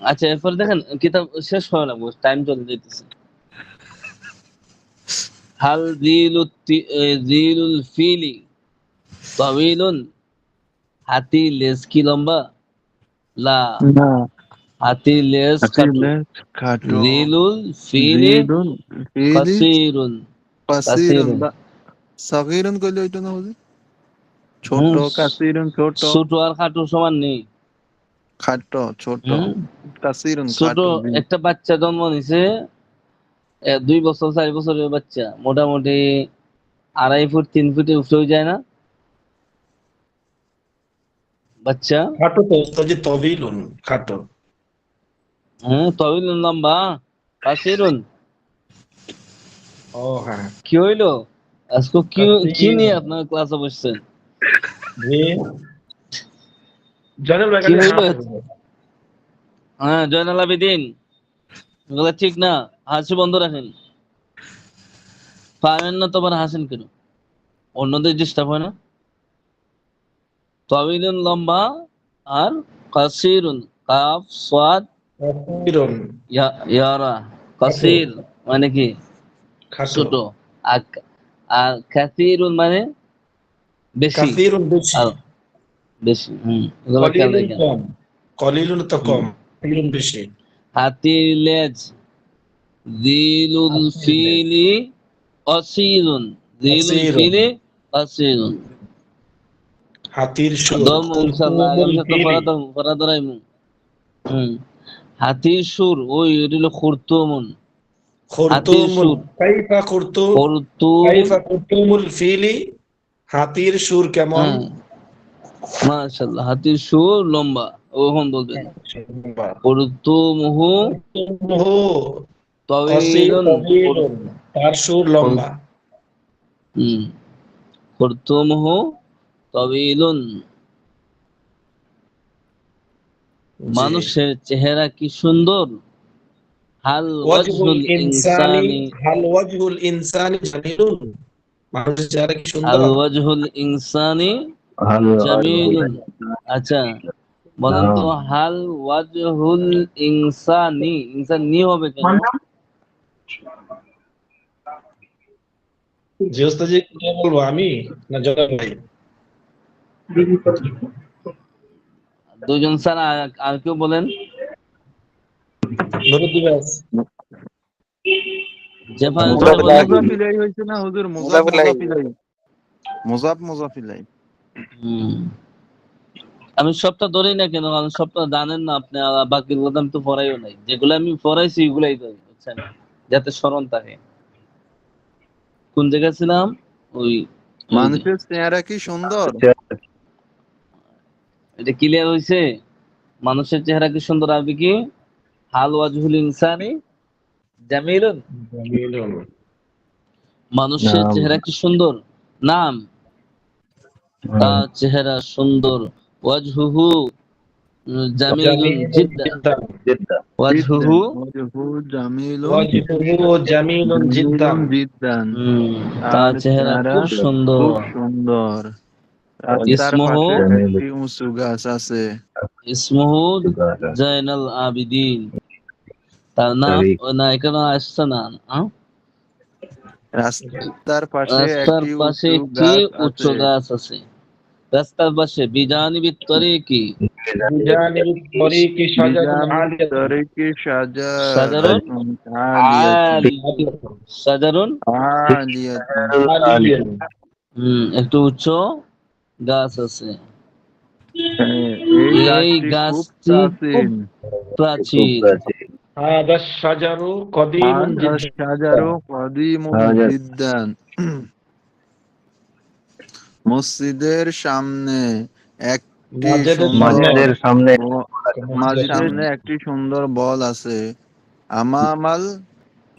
আচ্ছা, এরপর দেখেন কিতাব শেষ করা লাগবে, টাইম চলে যেতেছে। হাল জিলুল ফিলি তাওয়িলুন, হাতির লেজ কি লম্বা? লা, না, হাতির লেজ খাটো। হাতিলে খাটো। জিলুল ফিলি জিলুন ফিলি কাসিরুন, কাসিরুন কাসিরুন। বা সগীরুন কইলে হইতো না হুজুর? ছোট, হুম, কাসিরুন ছোট, ছোট আর খাটো সমান নেই। খাটো ছোট, হুম, কাসিরুন ছোট। খাটো। জি। একটা বাচ্চা জন্ম নিছে, 2 বছর 4 বছরের বাচ্চা, মোটামুটি 2.5 ফুট 3 ফুটে উঠে যায় না বাচ্চা? খাটো তো ওস্তাদ, তবিলুন খাটো। হ্যাঁ, তবিলুন লম্বা, কাসিরুন। ও হ্যাঁ। কি হইলো আজকে? কি কি কাসির। নিয়ে আপনার ক্লাসে বসছেন? জি। জয়নুল ভাই কি কাছে হইলো? হাসেন। হ্যাঁ, জয়নাল আবেদিন, এগুলা ঠিক না, হাসি বন্ধ রাখেন। পারেন না তো আবার হাসেন কেন? অন্যদের ডিস্টার্ব হয় না? তবিলুন লম্বা, আর কাসিরুন কাফ সাদ কাসিরুন ইয়ারা, খাটো। কাসির মানে কি? খাটো। ছোট। আর আর কাসিরুন মানে বেশি। কাসিরুন বেশি। আর বেশি, এগুলো খেয়াল কলিলুন রাখেন। কম। কলিলুন তো হুম, কম, কাসিরুন বেশি। হাতির লেজ, জিলুল কাসিরুন। ফিলি অসিরুন, জিলুল কাসিরুন। ফিলি অসিরুন। হাতির সুর ধর্ম ইনশাআল্লাহ খুরতুমুল আগামী সপ্তাহ ফিলি। পড়া ধরাইমু। হুম, হাতির সুর ওই এটা হলো খুরতুমুন। হাতির খুরতুমুল সুর কাইফা খুরতুম, খুরতুমুন। কাইফা খুরতুমুল ফিলি। হাতির সুর কেমন? হ্যাঁ, মাশাআল্লাহ, হাতির সুর লম্বা। ওহন বলবেন খুরতুমুহু খুরতুমুহু কসির তাওয়ীলুন। তাবিলুন, তার সুর লম্বা। হুম, খুরতুমুহু তাওয়ীলুন। জি। মানুষের চেহারা কি সুন্দর? হাল ওয়াজহুল ওয়াজহুল ইনসানি, ইনসানি, হাল ওয়াজহুল ইনসানি জামিলুন। মানুষের চেহারা কি হাল সুন্দর? ওয়াজহুল ইনসানি ভালো ভালো। জামিলুন। আচ্ছা, বলেন তো, নাম। হাল ওয়াজহুল ইনসানি, ইনসান নি হবে কেন? জি ওস্তাদ জি, কি বলবো আমি না জনাব ভাই? দুজন স্যার, আর কেউ বলেন। নুরুদ্দিন ব্যাস। জেফার স্যার মুজাফ বলেন। মুজাফিলাই হইছে না হুজুর? মুজাফিলাই, মুজাফিলাই। হুম, আমি সবটা ধরেই না কেন, কারণ সবটা জানেন না আপনি, আর বাকিগুলো তো আমি তো পড়াইও নাই, যেগুলো আমি পড়াইছি এগুলাই ধরি, বুঝছেন, যাতে স্মরণ থাকে। কোন জায়গায় ছিলাম? ওই ওই যে, মানুষের চেহারা কি সুন্দর? এটা ক্লিয়ার হইছে? মানুষের চেহারা কি সুন্দর, আরবি কি? হাল ওয়াজহুল ইনসানি জামিলুন। জামিলুন। মানুষের নাম। চেহারা কি সুন্দর? নাম, তার চেহারা সুন্দর। ওয়াজহুহু জামিলুন জামিলুন জিদ্দা, জিদ্দান। জিদ্দা। জিদ্দান, ওয়াজহুহু। ওয়াজহু জামিলুন, ওয়াজহুহু জামিলুন জিদ্দান। জামিলুন জিদ্দান। হুম, তার তার চেহারা চেহারা খুব সুন্দর। খুব সুন্দর। রাস্তার ইসমুহু পাশে জামিল। একটি উঁচু গাছ আছে। ইসমুহু জাইনাল আবিদিন। তার নাম, তারিখ। ও না, এখানে আসছে না। হ্যাঁ? রাস্তার পাশে রাস্তার একটি পাশে উঁচু একটি গাছ উচ্চ আছে। গাছ আছে। রাস্তার পাশে বিজানিবি তরিকি বিজানিবি তরিকি শাজারুন বিজানিব আলিয়াতুন। তরিকি সাজারুন শাজারাতুন আলিয়াতুন, আলি, সাজারুন। আলিয়াতুন। আলিয়াতুন। একটু উচ্চ গাছ আছে। এই এই গাছটি খুব গাছটি খুব প্রাচীন। খুব প্রাচীন। প্রাচীন। হাদা শাজারু কদিমুন হাযা জিদ্দান। শাজারু কদিমুন হাজার। জিদ্দান। মসজিদের সামনে একটি মাঝেদের সামনে। সুন্দর মসজিদের সামনে। মাজিদের সামনে। সামনে একটি সুন্দর বল আছে। আমামাল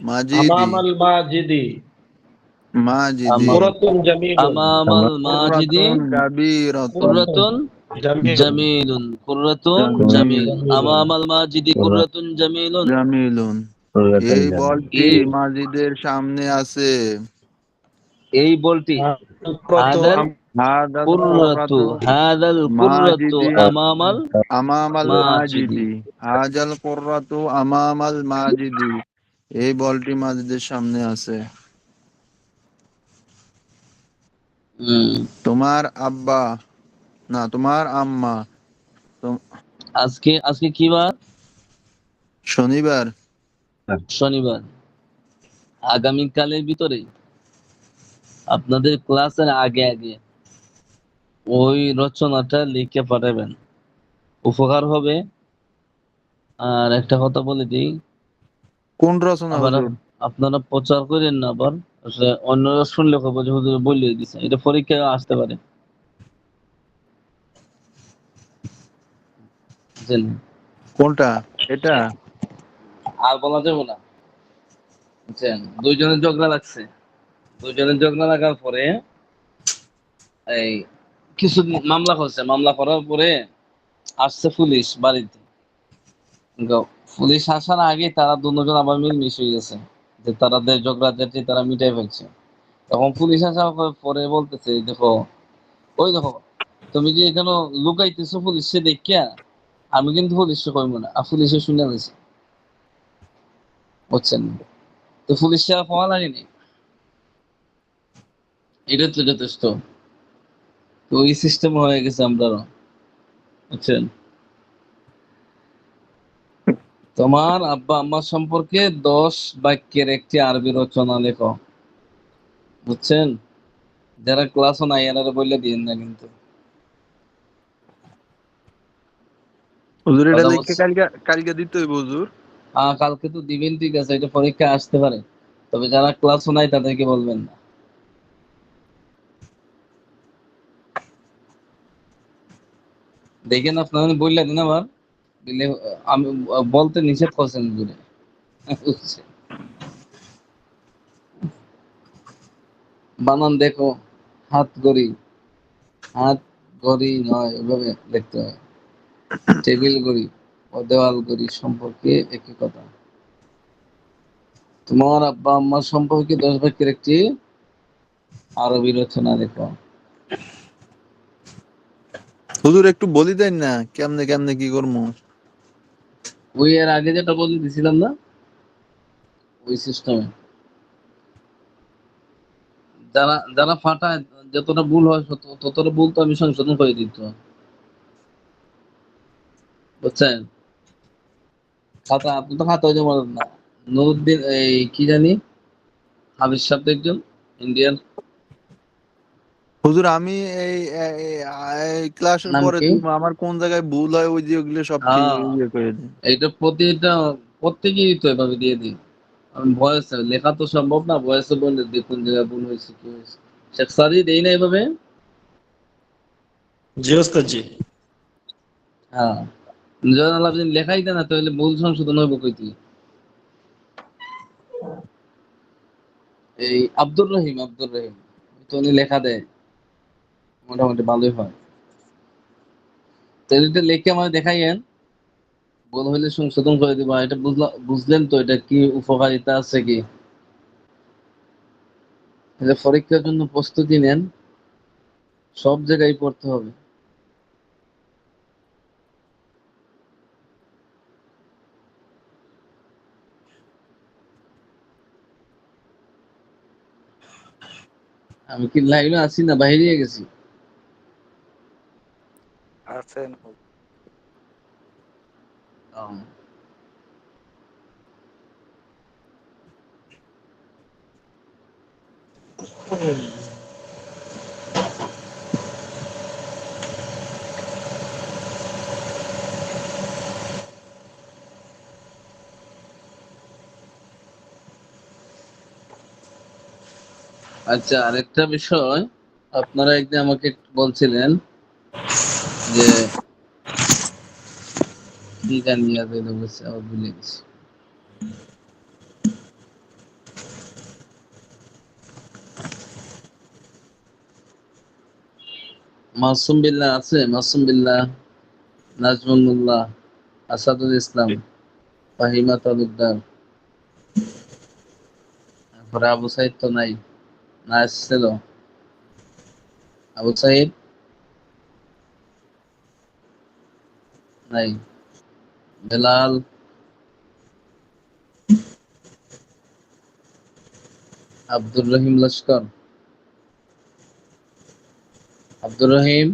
মাজিদি, আমামাল মাজিদি মাজিদি আমা- কুরাতুন জামিলুন। আমামাল মাজিদি কুররাতুন কাবীরাতুন, কুরাতুন কুররাতুন জামিলুন। জামিলুন, কুররাতুন জামিলুন, জামিলুন, আমামাল মাজিদি কুররাতুন জামিলুন। জামিলুন। এই বলটি এই মাজিদের সামনে আছে। এই বলটি, কুরাতু হাদাল হাদাল কুররাতু, কুররাতু হাদাল কুররাতু মাজিদি আমামাল আমামাল মাজিদি। মাজিদি, হাজাল কুররাতু আমামাল মাজিদি। এই বলটি মাজিদের সামনে আছে। হুম। তোমার আব্বা, না তোমার আম্মা, আজকে আজকে কি বার? শনিবার। শনিবার। আগামীকালের ভিতরে আপনাদের ক্লাসের আগে আগে ওই রচনাটা লিখে পাঠাবেন, উপকার হবে। আর একটা কথা বলে দিই, কোন রচনা আবার হুজুর? আপনারা প্রচার করেন না আবার, আসলে অন্যরা শুনলে খবর যে হুজুর বলে দিছে, এটা পরীক্ষায় আসতে পারে, বুঝলেন? কোনটা? এটা? আর বলা যাবে না, বুঝছেন? দুইজনের ঝগড়া লাগছে, দুইজনের ঝগড়া লাগার পরে এই কিছু মামলা করছে, মামলা করার পরে আসছে পুলিশ বাড়িতে। পুলিশ আসার আগে তারা দুজন আবার মিলমিশ হয়ে গেছে, যে তাদের ঝগড়া ঝাঁটি তারা মিটাই ফেলছে। তখন পুলিশ আসার পরে বলতেছে, দেখো, ওই দেখো, তুমি যে এখানে লুকাইতেছো পুলিশে দেখিয়া, আমি কিন্তু পুলিশে কইব না, আর পুলিশে শুনে গেছে, বুঝছেন? তো পুলিশে আর পাওয়া লাগেনি, এটা তো যথেষ্ট। তো ওই সিস্টেম হয়ে গেছে আমরা, বুঝছেন? তোমার আব্বা আম্মা সম্পর্কে 10 বাক্যের একটি আরবি রচনা লেখো, বুঝছেন? যারা ক্লাসও নাই এনারা বললে দিন না কিন্তু। হুজুর এটা কথা লিখে বলছি, কালকে কালকে দিতে হইব হুজুর। কালকে তো দিবেন, ঠিক আছে, এটা পরীক্ষায় আসতে পারে, তবে যারা ক্লাসও নাই তাদেরকে বলবেন না। দেখেন আপনার বললে দিন আবার, দিলে আমি বলতে নিষেধ করছেন দূরে, বুঝছেন? বানান দেখো, হাত গড়ি, হাত গড়ি নয়, এভাবে দেখতে হয়। টেবিল গড়ি ও দেওয়াল গড়ি সম্পর্কে একই কথা। তোমার আব্বা আম্মার সম্পর্কে 10 বাক্যের একটি আরবি রচনা লেখো। হুজুর একটু বলি দেন না কেমনে কেমনে কি করবো? ওই এর আগে যেটা বলে দিছিলাম না, ওই সিস্টেমে যারা যারা ফাটায়, যতটা ভুল হয় ততটা ভুল তো আমি সংশোধন করে দিত, বুঝছেন? খাতা, আপনি তো খাতা হইতে পারেন না। নুরুদ্দিন, এই কি জানি, হাবিজ শব্দ একজন ইন্ডিয়ান, হুজুর আমি এই এই ক্লাসের নাম পরে কি? দিব আমার কোন জায়গায় ভুল হয় ওই যে ওগুলো সব ঠিক হ্যাঁ, ইয়ে করে দিন। এইটা প্রত্যেকেই তো এভাবে দিয়ে দিই। আমি ভয়েসে লেখা তো সম্ভব না, ভয়েসে বললে দেখুন জায়গায় ভুল হয়েছে কি হয়েছে। শেখ সাদি দেই না এভাবে। জি ওস্তাদ জি। হ্যাঁ, যখন আল্লাহ যদি লেখাই দেয় না, তাহলে ভুল সংশোধন হইব কই থেকে? এই আব্দুর রহিম তো উনি লেখা দেয়, মোটামুটি ভালোই হয়। তো এটা লিখে আমাকে দেখাইয়েন, ভুল হইলে সংশোধন করে দিব। এটা বুঝলেন তো, এটা কি উপকারিতা আছে কি? এটা পরীক্ষার জন্য প্রস্তুতি নেন, সব জায়গায় পড়তে হবে। আমি কি লাইনে আছি না বাইরে গেছি? আছেন। ও, আচ্ছা, আরেকটা বিষয়, আপনারা একদিন আমাকে বলছিলেন যে কি জানি বলছে, আবার ভুলে গেছি। মাসুম বিল্লাহ আছে, মাসুম বিল্লাহ, নাজমুল্লাহ, আসাদুল ইসলাম, ফাহিমা তালুকদার, তারপরে আবু সাইদ তো নাই, না এসেছিল আবু সাইদ? নাই। বেলাল, আব্দুর রহিম লস্কর, আব্দুর রহিম,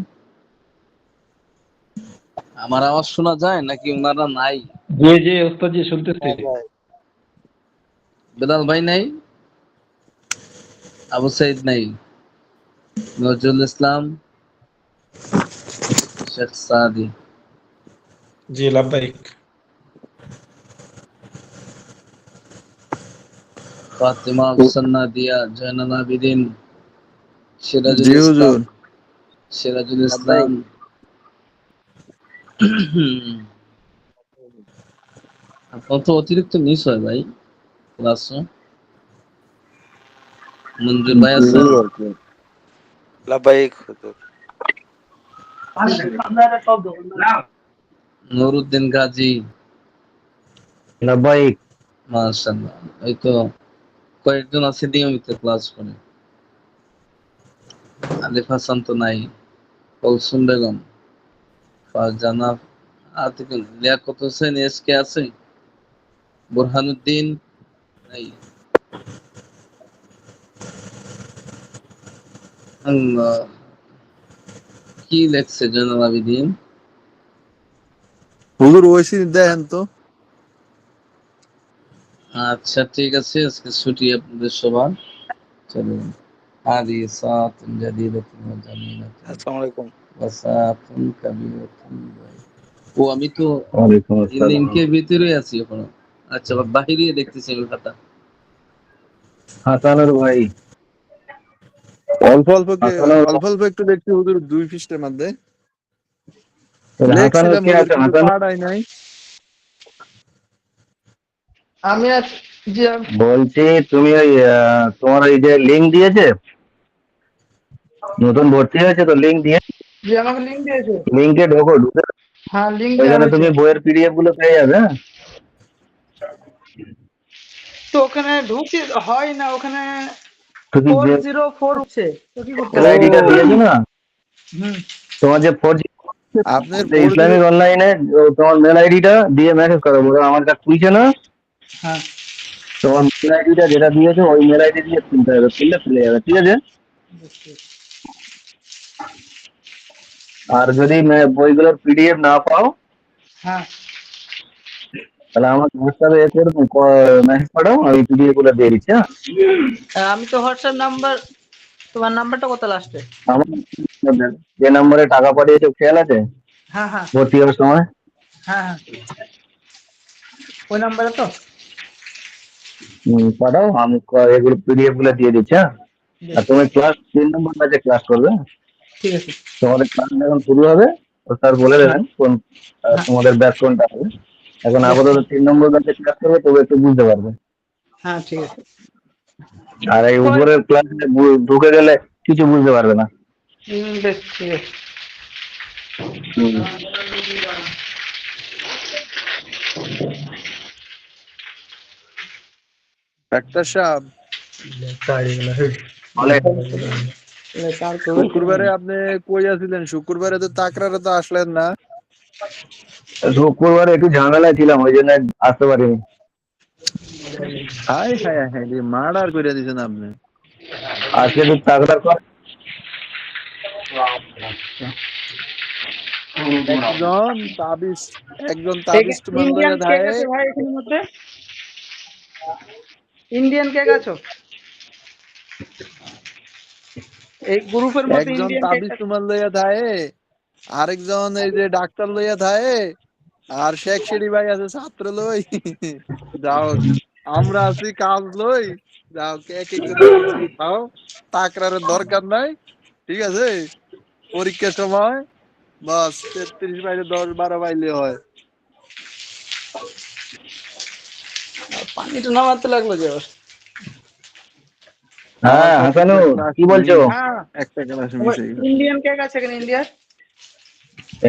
আমার আওয়াজ শোনা যায় নাকি ওনারা নাই? জি জি ওস্তাদ জি শুনতেছি। বেলাল ভাই নাই, আবু সাইদ নাই, নজরুল ইসলাম, শেখ সাদি, জি লাব্বাইক। ফাতেমা আফসান নাদিয়া, জয়নাল আবেদিন, সিরাজুল জি ইসলাম, হুজুর। সিরাজুল ইসলাম, আপনার তো অতিরিক্ত মিস হয় ভাই ক্লাসে। মঞ্জুর ভাই আছেন? লাবাইক হুজুর। নুরুদ্দিন গাজী, লাব্বাইক। মাশাআল্লাহ। এই তো কয়েকজন আছে নিয়মিত ক্লাস করে। আলিফ হাসান তো নাই, কলসুম বেগম, ফারজানা, আতিকুল, লিয়াকত হোসেন এসকে আছে, বুরহানুদ্দিন নাই। আল্লাহ, কি লেখছে জয়নাল আবেদিন? হুজুর ওইসি দেখেন তো। আচ্ছা ঠিক আছে, আজকে ছুটি আপনাদের সবার। চলুন। هذه ساعة جديدة وجميلة আসসালামু আলাইকুম। وساعة كبيرة। ও আমি তো ওয়ালাইকুম এই আসসালাম। লিঙ্কের ভিতরে আছি এখনো। আচ্ছা বাহিরে দেখতেছি আমি খাতা। হাসানুর ভাই। অল্প অল্প হাসানুর, অল্প অল্প একটু দেখছি হুজুর 2 পৃষ্ঠার মধ্যে। হাসানুর লেখছিলাম কে হুজুর আছে? কিন্তু হাসানুর পাড়াই নাই। আমি আজ জি বলছি, তুমি ওই তোমার ওই যে লিঙ্ক দিয়েছে, নতুন ভর্তি হয়েছে তো লিঙ্ক দিয়ে, জি আমাকে লিঙ্ক দিয়েছে। লিঙ্কে ঢোকো, ঢুকে হ্যাঁ লিঙ্ক দেওয়া ওইখানে হয়েছে। তুমি বইয়ের পিডিএফ গুলো পেয়ে যাবে। হ্যাঁ, তো ওখানে ঢুকতে হয় না, ওখানে তুমি যে 404 উঠছে, তো কি করতে মেল হবে? আইডিটা দিয়েছো না, হুম। তোমার যে 4G আপনার 40 ইসলামিক অনলাইনে তোমার মেল আইডিটা দিয়ে মেসেজ করো, বলো আমার কাছে খুলছে না, হ্যাঁ তোমার মেল আইডিটা যেটা দিয়েছো ওই মেল আইডি দিয়ে খুলতে হবে, খুললে খুলে যাবে, ঠিক আছে? বুঝছি। আর যদি বইগুলোর পিডিএফ না পাও, হ্যাঁ তাহলে আমার হোয়াটসঅ্যাপে মেসেজ পাঠাও, আমি পিডিএফ গুলো দিয়ে দিচ্ছি। হ্যাঁ, আমি তো হোয়াটসঅ্যাপ নাম্বার, তোমার নাম্বারটা কত লাস্টে? আমার যে নম্বরে টাকা পাঠিয়েছো খেয়াল আছে হ্যাঁ হ্যাঁ ভর্তি হওয়ার সময়? হ্যাঁ হ্যাঁ ওই নাম্বারে তো। পাঠাও, আমি এগুলো পিডিএফ গুলো দিয়ে দিচ্ছি। হ্যাঁ, আর তুমি ক্লাস 3 নম্বর ব্যাচে ক্লাস করবে। ঠিক আছে। তোমাদের ক্লাস যখন শুরু হবে তো স্যার বলে দেবেন কোন হ্যাঁ তোমাদের ব্যাচ কোনটা হবে। এখন বেশ, আপাতত 3 নম্বর ব্যাচে ক্লাস করবে, তবে একটু বুঝতে পারবে। হ্যাঁ ঠিক আছে। আর এই কয়- উপরের ক্লাসে ঢুকে গেলে কিছু বুঝতে পারবে না। বেশ ঠিক আছে। হুম। ডাক্তার সাহেব, বলে তার করবে। শুক্রবারে আপনি কই আছিলেন? শুক্রবারে তো তাকরারে তো আসলেন না। শুক্রবার একটু ঝামেলায় ছিলাম, ওই জন্য আসতে পারিনি। হাই হাই হাই রে, মার্ডার করে দিয়েছেন আপনি। আজকে একটু তাগড়ার কর। একজন তাবিজ একজন তাবিজ তোমার ইন্ডিয়ান লইয়া কেক ধায়ে। আছে ভাই এখানের মধ্যে? ইন্ডিয়ান কেক আছো? এই গ্রুপের মধ্যে একজন ইন্ডিয়ান কেক তাবিজ আছে? তোমার লইয়া ধায়ে, আরেকজন এই যে ডাক্তার লইয়া ধায়ে, আর শেখ সিঁড়ি ভাই আছে ছাত্র লই। যাও, আমরা আছি কাজ লই। যাও, এক একজন এক এক দিকে খাও। তাকরারের দরকার নাই, ঠিক আছে? পরীক্ষার সময় বাস 33 বাইরে 10-12 বাইলে হয়। পানিটা নামাতে লাগলো যে আবার। আমার হ্যাঁ তো হাসানু, একটা ক্লাস কি নেই, বলছো? হ্যাঁ একটা ক্লাস মিস হয়ে গেল। ইন্ডিয়ান কেক আছে এখানে ইন্ডিয়ার?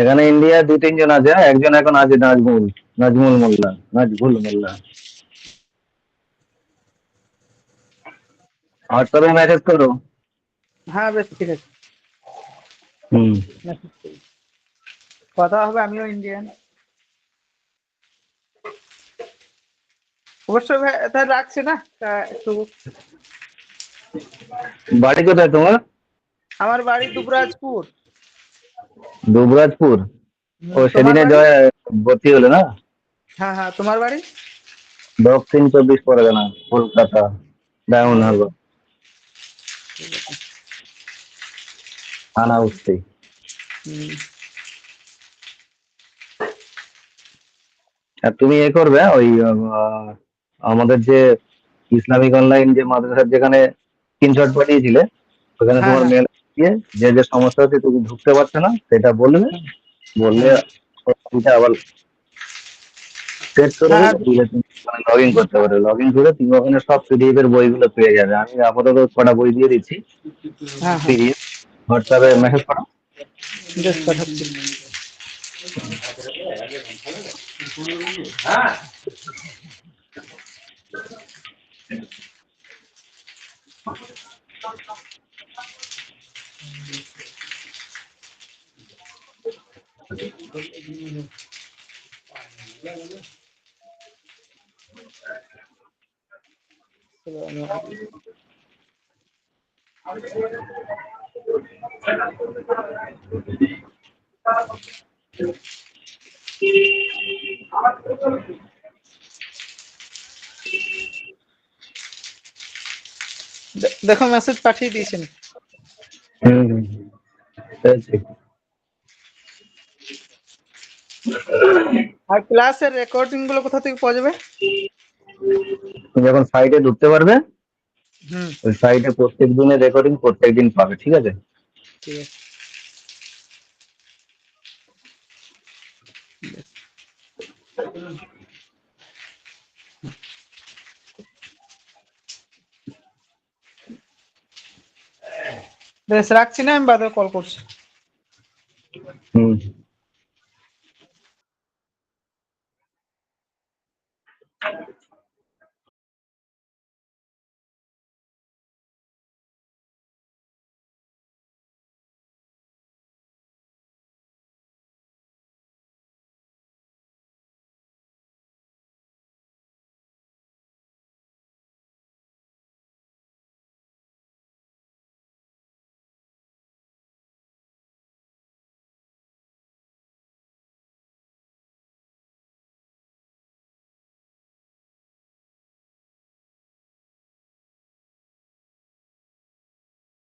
এখানে ইন্ডিয়া 2-3 জন আছে, একজন এখন আছে নাজমুল, নাজমুল মোল্লা, নাজমুল মোল্লা। হোয়াটসঅ্যাপে মেসেজ করো। হ্যাঁ বেশ ঠিক আছে। হুম। message করি। কথা হবে, আমিও ইন্ডিয়ান। অবশ্যই ভাই, তাহলে রাখছি না একটু। বাড়ি কোথায় তোমার? আমার বাড়ি দুবরাজপুর। দুবরাজপুর। ও তোমার সেদিনে বাড়ি? জয় ভর্তি হলো না? হ্যাঁ হ্যাঁ, তোমার বাড়ি? দক্ষিণ 24 পরগনা, কলকাতা, ডায়মন্ড হারবার, থানা উঠতে। হুম, আর তুমি এ করবে ওই আমাদের যে ইসলামিক অনলাইন যে মাদ্রাসার যেখানে স্ক্রিনশট পাঠিয়েছিলে, ওখানে হ্যাঁ তোমার হ্যাঁ মেল দিয়ে যে যে সমস্যা হচ্ছে তুমি ঢুকতে পারছো না সেটা বলবে, বললে হ্যাঁ ওইটা আবার সেট করে হ্যাঁ দেবে, দিলে তুমি লগ ইন করতে পারবে। লগ ইন করে তুমি ওখানে সব পিডিএফ এর বইগুলো পেয়ে যাবে। আমি আপাতত কটা বই দিয়ে দিচ্ছি হ্যাঁ হ্যাঁ, পিডিএফ, হোয়াটসঅ্যাপে মেসেজ করো। জাস্ট পাঠাচ্ছি। দেখো মেসেজ পাঠিয়ে দিয়েছেন। হুম হুম, পেয়েছি। আর ক্লাসের রেকর্ডিং গুলো কোথা থেকে পাওয়া যাবে? তুমি যখন সাইটে ঢুকতে পারবে, হুম, ওই সাইটে প্রত্যেক দিনের রেকর্ডিং প্রত্যেক দিন পাবে, ঠিক আছে? ঠিক আছে। বেশ, রাখছি না, আমি বাদে কল করছি। হুম।